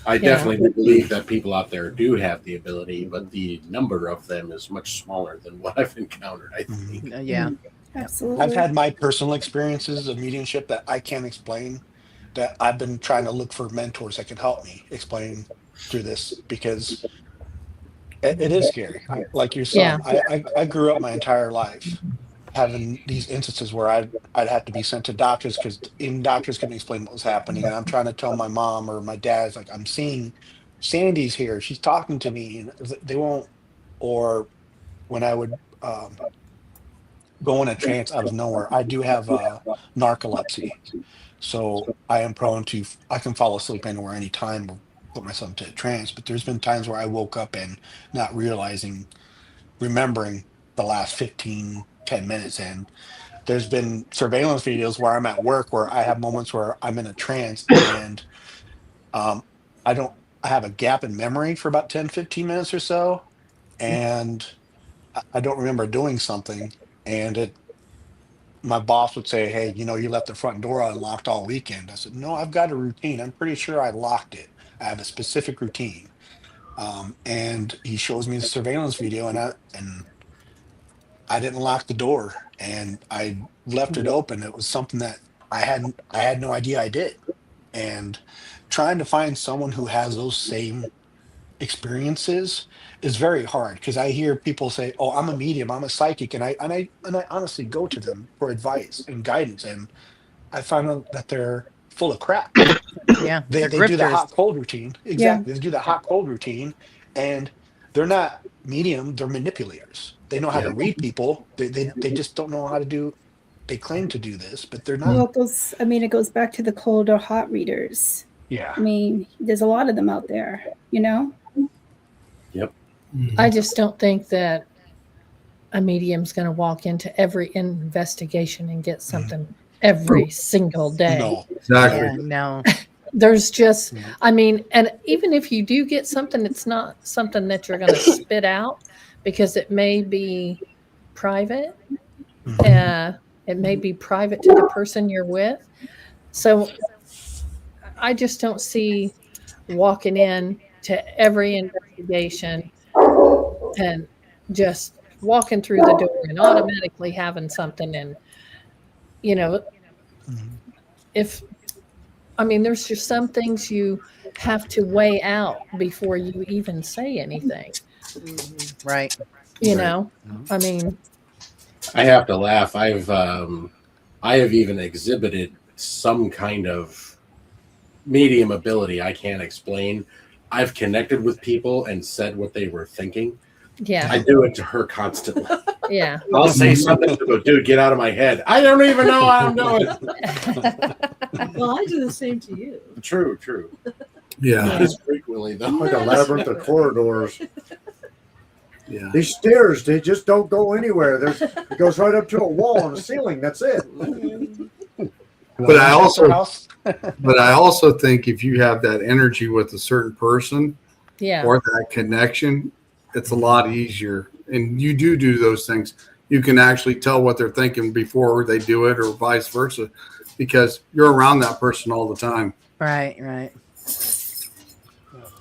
I definitely believe that people out there do have the ability, but the number of them is much smaller than what I've encountered, I think. Yeah. Absolutely. I've had my personal experiences of mediumship that I can't explain, that I've been trying to look for mentors that can help me explain through this, because it is scary. Like your son, I grew up my entire life having these instances where I'd have to be sent to doctors because even doctors couldn't explain what was happening, and I'm trying to tell my mom or my dad's like, I'm seeing Sandy's here, she's talking to me, and they won't. Or when I would go in a trance out of nowhere, I do have narcolepsy, so I am prone to, I can fall asleep anywhere anytime or put myself into a trance, but there's been times where I woke up and not remembering the last 10 minutes. And there's been surveillance videos where I'm at work where I have moments where I'm in a trance, and um, I have a gap in memory for about 10-15 minutes or so, and I don't remember doing something, and my boss would say, hey, you left the front door unlocked all weekend. I said, no, I've got a routine. I'm pretty sure I locked it. I have a specific routine. And he shows me the surveillance video, and I didn't lock the door, and I left it open. It was something that I had no idea I did. And trying to find someone who has those same experiences is very hard, because I hear people say, "Oh, I'm a medium, I'm a psychic," and I honestly go to them for advice and guidance, and I find out that they're full of crap. Yeah. They They're do the grifters. hot cold routine. Exactly. They do the hot cold routine, and they're not medium, they're manipulators. They know how to read people. They just don't know how to do, they claim to do this, but they're not. Well, it goes back to the cold or hot readers. Yeah. I mean, there's a lot of them out there, you know? Yep. I just don't think that a medium's going to walk into every investigation and get something every single day. No. Exactly. Yeah, no. There's just, I mean, and even if you do get something, it's not something that you're going to spit out, because it may be private. It may be private to the person you're with. So I just don't see walking in to every investigation and just walking through the door and automatically having something. And, there's just some things you have to weigh out before you even say anything. Right. You know, I mean, I have to laugh. I have even exhibited some kind of medium ability I can't explain. I've connected with people and said what they were thinking. yeah, I do it to her constantly. yeah. I'll say something to go, dude, get out of my head. I don't even know how I'm doing. Well, I do the same to you. True. Yeah. Not as frequently, though. Like a labyrinth of corridors. Yeah. These stairs, they just don't go anywhere. It goes right up to a wall on the ceiling. That's it. But I also think if you have that energy with a certain person, Yeah. or that connection, it's a lot easier. And you do those things. You can actually tell what they're thinking before they do it, or vice versa, because you're around that person all the time. Right.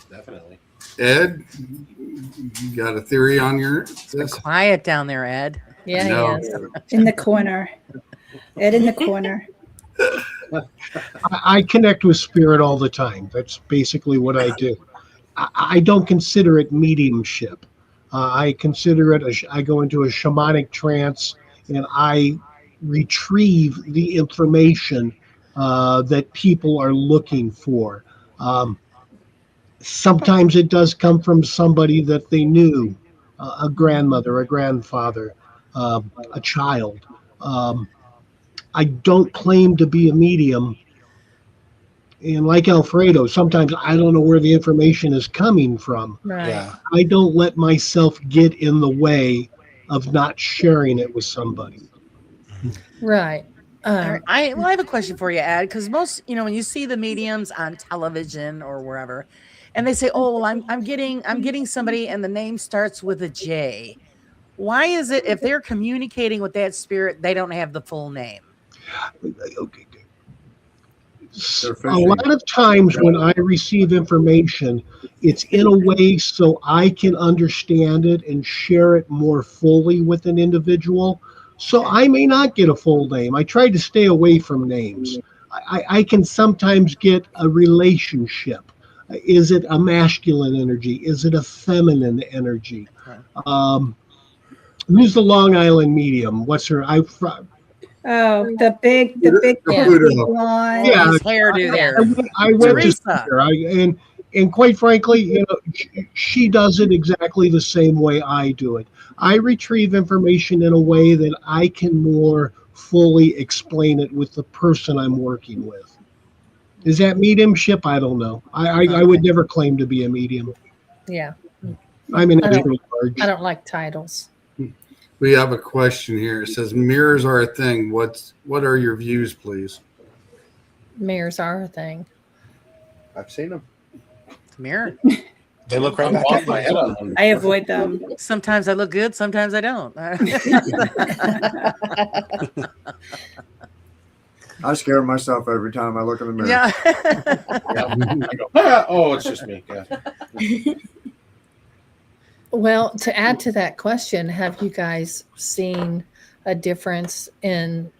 Definitely. Ed, you got a theory on this? Quiet down there, Ed. Yeah, No. he is. In the corner. Ed in the corner. I connect with spirit all the time. That's basically what I do. I don't consider it mediumship. I consider it, I go into a shamanic trance and I retrieve the information that people are looking for. Sometimes it does come from somebody that they knew, a grandmother, a grandfather, a child. I don't claim to be a medium. And like Alfredo, sometimes I don't know where the information is coming from. Right. Yeah. I don't let myself get in the way of not sharing it with somebody. Right. I have a question for you, Ed, because most, when you see the mediums on television or wherever, and they say, "Oh, well, I'm getting somebody, and the name starts with a J." Why is it if they're communicating with that spirit, they don't have the full name? A lot of times when I receive information, it's in a way so I can understand it and share it more fully with an individual. So I may not get a full name. I try to stay away from names. I can sometimes get a relationship. Is it a masculine energy? Is it a feminine energy? Who's the Long Island medium? What's her? Oh, the big Yeah. poofy blonde. Yeah, His hairdo there. I went to see Teresa. her, and quite frankly, she does it exactly the same way I do it. I retrieve information in a way that I can more fully explain it with the person I'm working with. Is that mediumship? I don't know. I would never claim to be a medium. Yeah. I'm an I don't- extra large. I don't like titles. We have a question here. It says mirrors are a thing. What are your views, please? Mirrors are a thing. I've seen them. Mirror. They look right I'm back off at my you. head on one. I avoid them. Sometimes I look good, sometimes I don't. I scare myself every time I look in the mirror. Yeah. I go, oh, it's just me. Yeah. Well, to add to that question, have you guys seen a difference in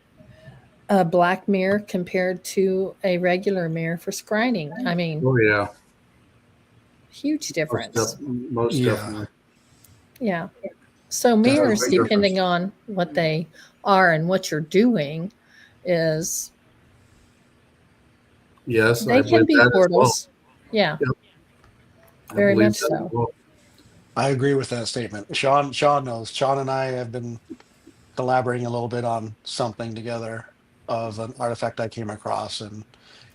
a black mirror compared to a regular mirror for scrying? I mean, Oh yeah, huge difference. most Yeah. definitely. Yeah. So That's a mirrors, big depending on what they are and what you're doing, is Yes, they I can believe be that as well. portals. Yeah, I very believe much that as so. well. I agree with that statement. Sean knows. Sean and I have been collaborating a little bit on something together of an artifact I came across, and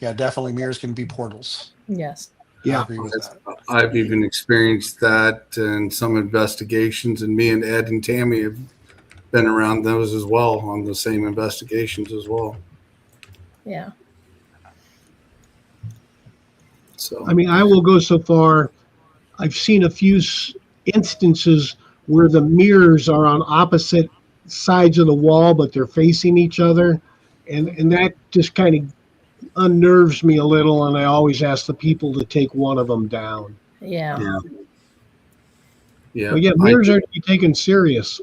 yeah, definitely mirrors can be portals. Yes. I Yeah. agree with that. I've even experienced that in some investigations, and me and Ed and Tammy have been around those as well on the same investigations as well. Yeah. So I mean, I will go so far. I've seen a few instances where the mirrors are on opposite sides of the wall, but they're facing each other, and that just kind of unnerves me a little. And I always ask the people to take one of them down. Yeah. yeah, yeah. But yeah, mirrors are to be taken serious.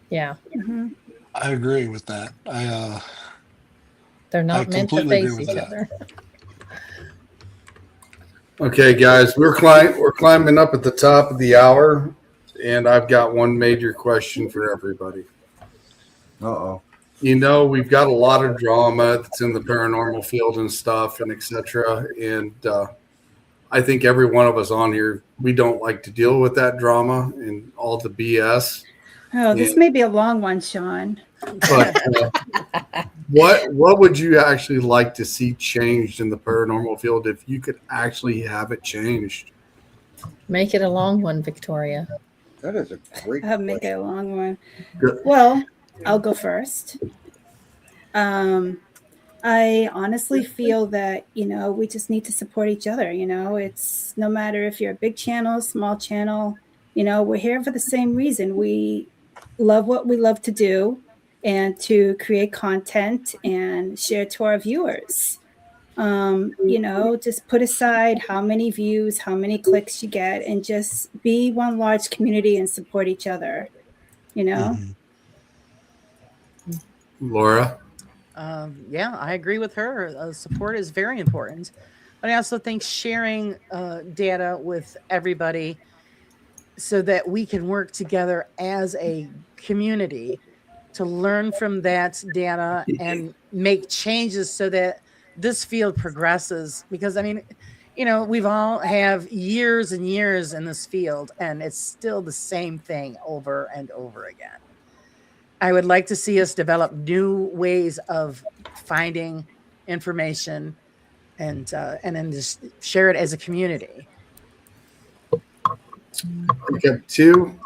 Yeah. Mhm. I agree with that. They're I not meant to completely agree face with each that. other. Okay, guys, we're climbing up at the top of the hour, and I've got one major question for everybody. Uh-oh. We've got a lot of drama that's in the paranormal field and stuff, and etc. And I think every one of us on here, we don't like to deal with that drama and all the BS. Oh, this Yeah. may be a long one, Sean. But what would you actually like to see changed in the paranormal field if you could actually have it changed? Make it a long one, Victoria. That is a great I'll make it question. a long one. Good. Well, I'll go first. I honestly feel that, we just need to support each other. It's no matter if you're a big channel, small channel, we're here for the same reason. We love what we love to do and to create content and share to our viewers. Just put aside how many views, how many clicks you get, and just be one large community and support each other. Mhm. Laura? Yeah, I agree with her. Support is very important. But I also think sharing data with everybody so that we can work together as a community to learn from that data and make changes so that this field progresses. Because I mean, we've all have years and years in this field, and it's still the same thing over and over again. I would like to see us develop new ways of finding information and then just share it as a community. Pick up two.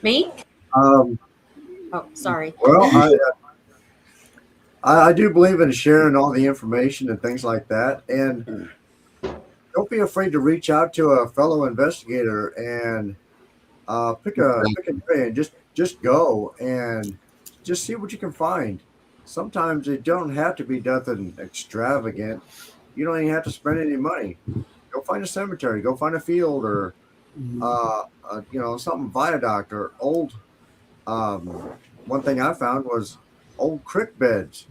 Me? Um, Oh, sorry. well, I do believe in sharing all the information and things like that. And don't be afraid to reach out to a fellow investigator and pick a day and just go and just see what you can find. Sometimes it don't have to be nothing extravagant. You don't even have to spend any money. Go find a cemetery. Go find a field or something viaduct or old. One thing I found was old creek beds.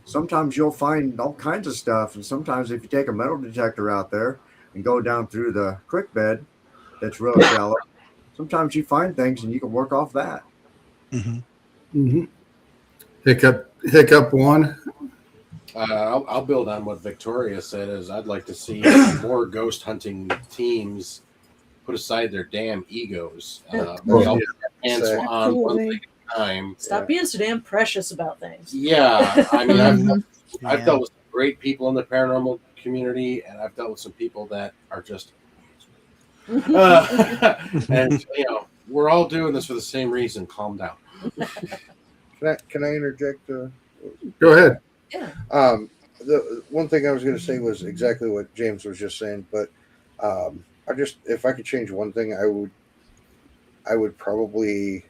Sometimes you'll find all kinds of stuff, and sometimes if you take a metal detector out there and go down through the creek bed that's real shallow, sometimes you find things and you can work off that. Hiccup one. I'll build on what Victoria said. Is I'd like to see more ghost hunting teams put aside their damn egos. Hands on one thing at a time. Stop being so damn precious about things. Yeah, I mean, I've dealt with some great people in the paranormal community, and I've dealt with some people that are just, and we're all doing this for the same reason. Calm down. Can I interject? Go ahead. Yeah. The one thing I was going to say was exactly what James was just saying, but if I could change one thing, I would probably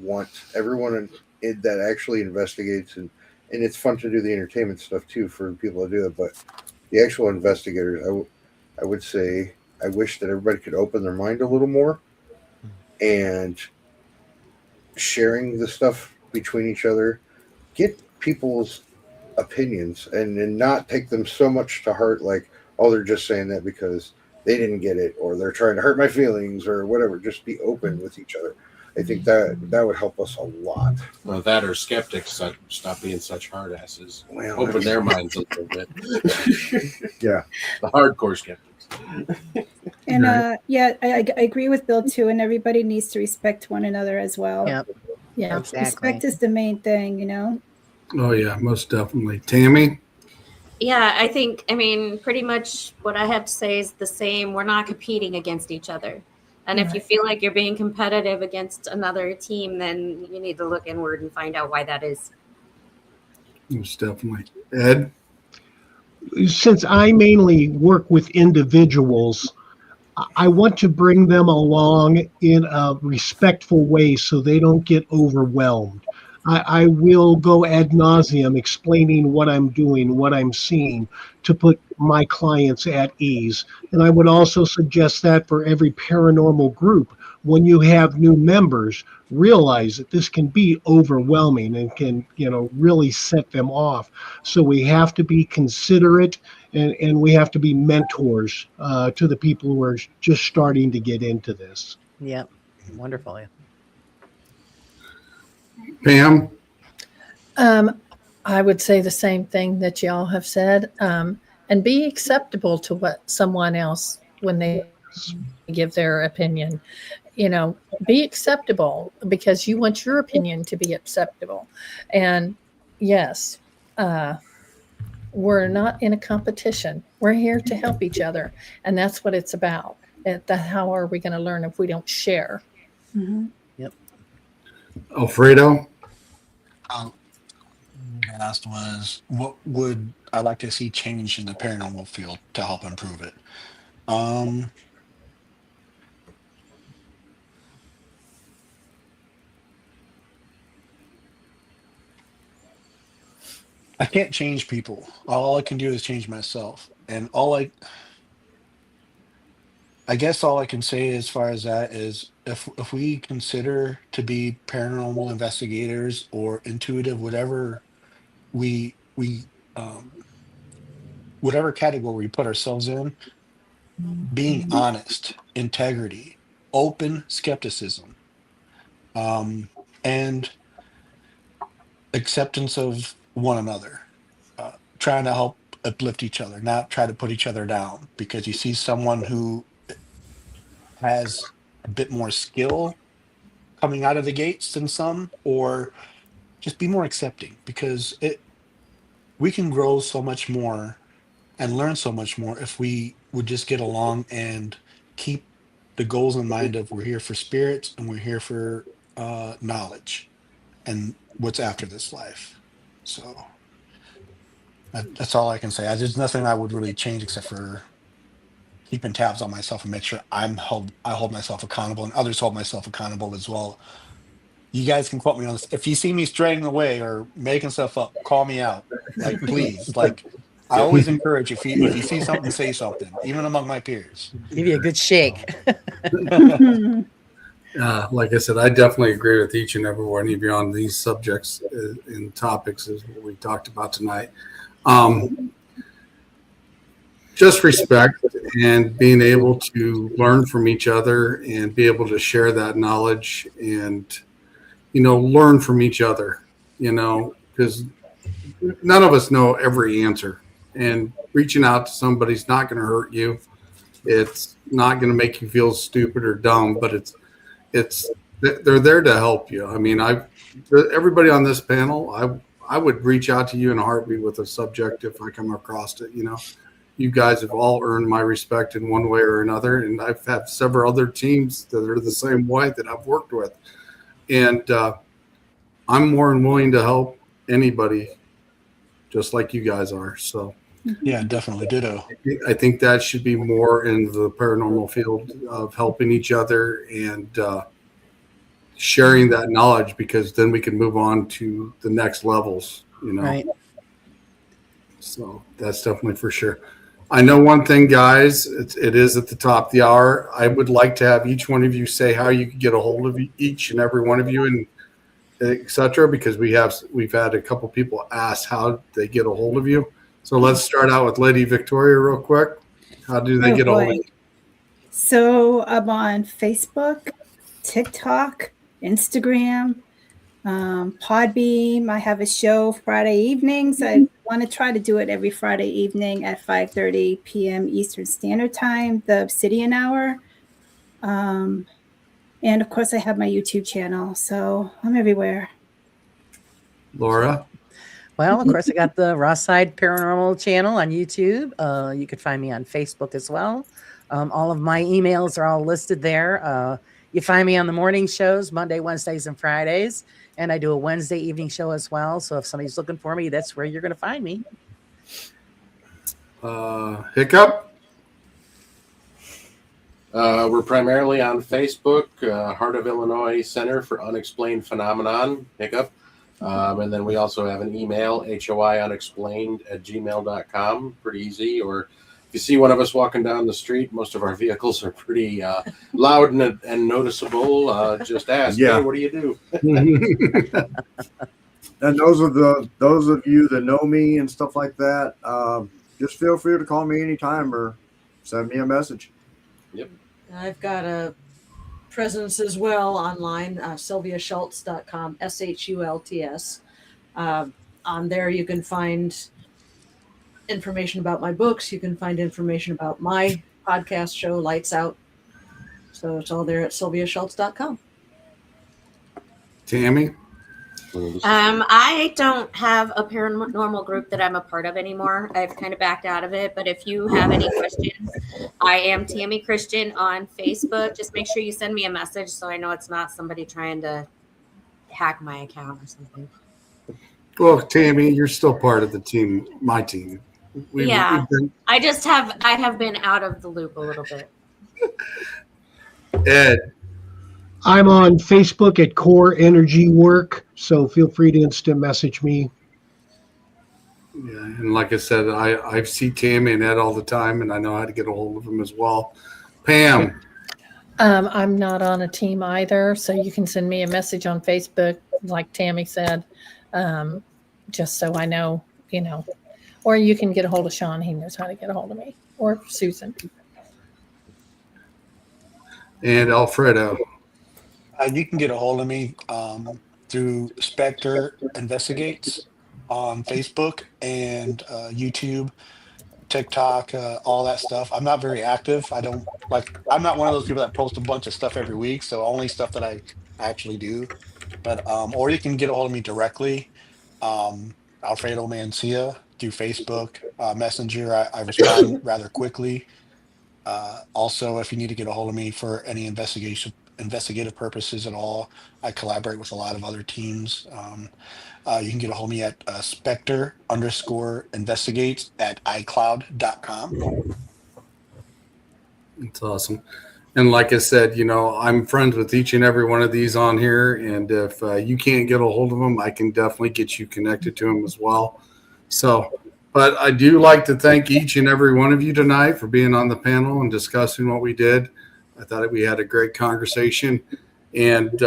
want everyone that actually investigates, and it's fun to do the entertainment stuff too for people to do it, but the actual investigators, I would say I wish that everybody could open their mind a little more and sharing the stuff between each other, get people's opinions and not take them so much to heart, like, oh, they're just saying that because they didn't get it or they're trying to hurt my feelings or whatever. Just be open with each other. I think that would help us a lot. Well, that or skeptics stop being such hard asses. Well, open their minds a little bit. Yeah, the hardcore skeptics. And I agree with Bill too. And everybody needs to respect one another as well. Yep. Yeah. Exactly. Respect is the main thing, Oh yeah, most definitely. Tammy? Yeah, I think, pretty much what I have to say is the same. We're not competing against each other. And if you feel like you're being competitive against another team, then you need to look inward and find out why that is. Most definitely. Ed? Since I mainly work with individuals, I want to bring them along in a respectful way so they don't get overwhelmed. I will go ad nauseum explaining what I'm doing, what I'm seeing, to put my clients at ease. And I would also suggest that for every paranormal group, when you have new members, realize that this can be overwhelming and can, really set them off. So we have to be considerate and we have to be mentors to the people who are just starting to get into this. Yep. Wonderful. Yeah. Pam? I would say the same thing that y'all have said, and be acceptable to what someone else, when they give their opinion, be acceptable because you want your opinion to be acceptable. And yes, we're not in a competition. We're here to help each other. And that's what it's about. How are we going to learn if we don't share? Mm-hmm. Yep. Alfredo? Asked was, what would I like to see change in the paranormal field to help improve it? I can't change people. All I can do is change myself. And I guess all I can say as far as that is if we consider to be paranormal investigators or intuitive, we um, whatever category we put ourselves in, being honest, integrity, open skepticism, and acceptance of one another, trying to help uplift each other, not try to put each other down because you see someone who has a bit more skill coming out of the gates than some, or just be more accepting because we can grow so much more and learn so much more if we would just get along and keep the goals in mind of we're here for spirits and we're here for knowledge and what's after this life. So that's all I can say. There's nothing I would really change except for keeping tabs on myself and make sure I hold myself accountable and others hold myself accountable as well. You guys can quote me on this. If you see me straying away or making stuff up, call me out. Like, please. Like, I always encourage if you see something, say something, even among my peers. Give you a good shake. Like I said, I definitely agree with each and every one of you on these subjects and topics as what we talked about tonight. Just respect and being able to learn from each other and be able to share that knowledge and, learn from each other, because none of us know every answer. And reaching out to somebody's not going to hurt you. It's not going to make you feel stupid or dumb, but they're there to help you. I mean, everybody on this panel, I would reach out to you in a heartbeat with a subject if I come across it. You guys have all earned my respect in one way or another, and I've had several other teams that are the same way that I've worked with, and I'm more than willing to help anybody, just like you guys are. So, yeah, definitely ditto. I think that should be more in the paranormal field of helping each other and sharing that knowledge, because then we can move on to the next levels. Right. So that's definitely for sure. I know one thing, guys, it is at the top of the hour. I would like to have each one of you say how you could get a hold of each and every one of you, and et cetera, because we've had a couple people ask how they get a hold of you. So let's start out with Lady Victoria real quick. How do they get a hold of you? So I'm on Facebook, TikTok, Instagram, Podbeam. I have a show Friday evenings. I want to try to do it every Friday evening at 5:30 p.m. Eastern Standard Time, the Obsidian Hour. And of course, I have my YouTube channel, so I'm everywhere. Laura? Well, of course, I got the Ross Side Paranormal channel on YouTube. You could find me on Facebook as well. All of my emails are all listed there. You find me on the morning shows, Monday, Wednesdays, and Fridays. And I do a Wednesday evening show as well. So if somebody's looking for me, that's where you're going to find me. Hiccup? We're primarily on Facebook, Heart of Illinois Center for Unexplained Phenomenon, Hiccup. And then we also have an email, hoiunexplained@gmail.com. Pretty easy. Or if you see one of us walking down the street, most of our vehicles are pretty loud and noticeable. Just ask, hey, what do you do? And those of you that know me and stuff like that, just feel free to call me anytime or send me a message. Yep. I've got a presence as well online, sylviaschultz.com, SHULTS. On there you can find information about my books. You can find information about my podcast show, Lights Out. So it's all there at sylviaschultz.com. Tammy? I don't have a paranormal group that I'm a part of anymore. I've kind of backed out of it. But if you have any questions, I am Tammy Christian on Facebook. Just make sure you send me a message so I know it's not somebody trying to hack my account or something. Well, Tammy, you're still part of the team, my team. I have been out of the loop a little bit. Ed? I'm on Facebook at Core Energy Work, so feel free to instant message me. Yeah, and like I said, I see Tammy and Ed all the time, and I know how to get a hold of them as well. Pam. I'm not on a team either, so you can send me a message on Facebook, like Tammy said, just so I know, or you can get a hold of Sean. He knows how to get a hold of me, or Susan. And Alfredo. You can get a hold of me through Spectre Investigates on Facebook and YouTube, TikTok, all that stuff. I'm not very active. I'm not one of those people that post a bunch of stuff every week. So only stuff that I actually do. But or you can get a hold of me directly, Alfredo Mancia through Facebook Messenger. I respond rather quickly. Also, if you need to get a hold of me for any investigative purposes at all, I collaborate with a lot of other teams. You can get a hold of me at Spectre_investigates at iCloud.com. It's awesome. And like I said, I'm friends with each and every one of these on here. And if you can't get a hold of them, I can definitely get you connected to them as well. So, but I do like to thank each and every one of you tonight for being on the panel and discussing what we did. I thought we had a great conversation, and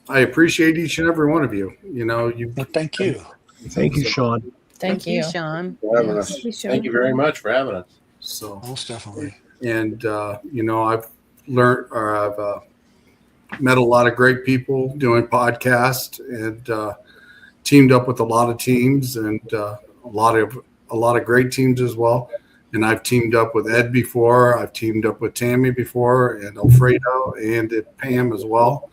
I appreciate each and every one of you. Well, thank you. Thank you, Sean. Thank you, Sean. For having us. Thank you very much for having us. So Most definitely. And, I've learned or I've met a lot of great people doing podcasts and teamed up with a lot of teams and a lot of great teams as well. And I've teamed up with Ed before. I've teamed up with Tammy before and Alfredo and Pam as well.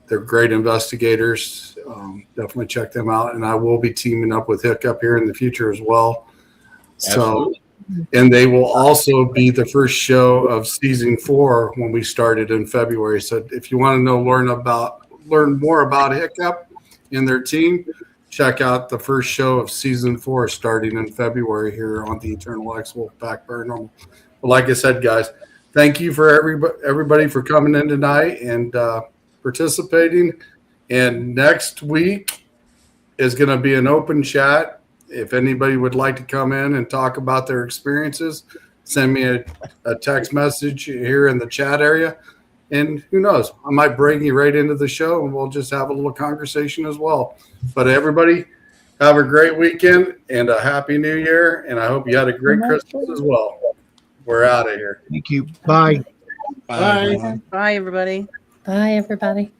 They're great investigators. Definitely check them out. And I will be teaming up with Hiccup here in the future as well. Absolutely. So, and they will also be the first show of season 4 when we started in February. So if you want to learn more about Hiccup and their team, check out the first show of season 4 starting in February here on the Eternal X Wolf Pack Paranormal. But like I said, guys, thank you for everybody for coming in tonight and participating. And next week is going to be an open chat. If anybody would like to come in and talk about their experiences, send me a text message here in the chat area. And who knows, I might bring you right into the show and we'll just have a little conversation as well. But everybody, have a great weekend and a happy new year. And I hope you had a great Christmas as well. We're out of here. Thank you. Bye. Bye. Everyone. Bye, everybody. Bye, everybody.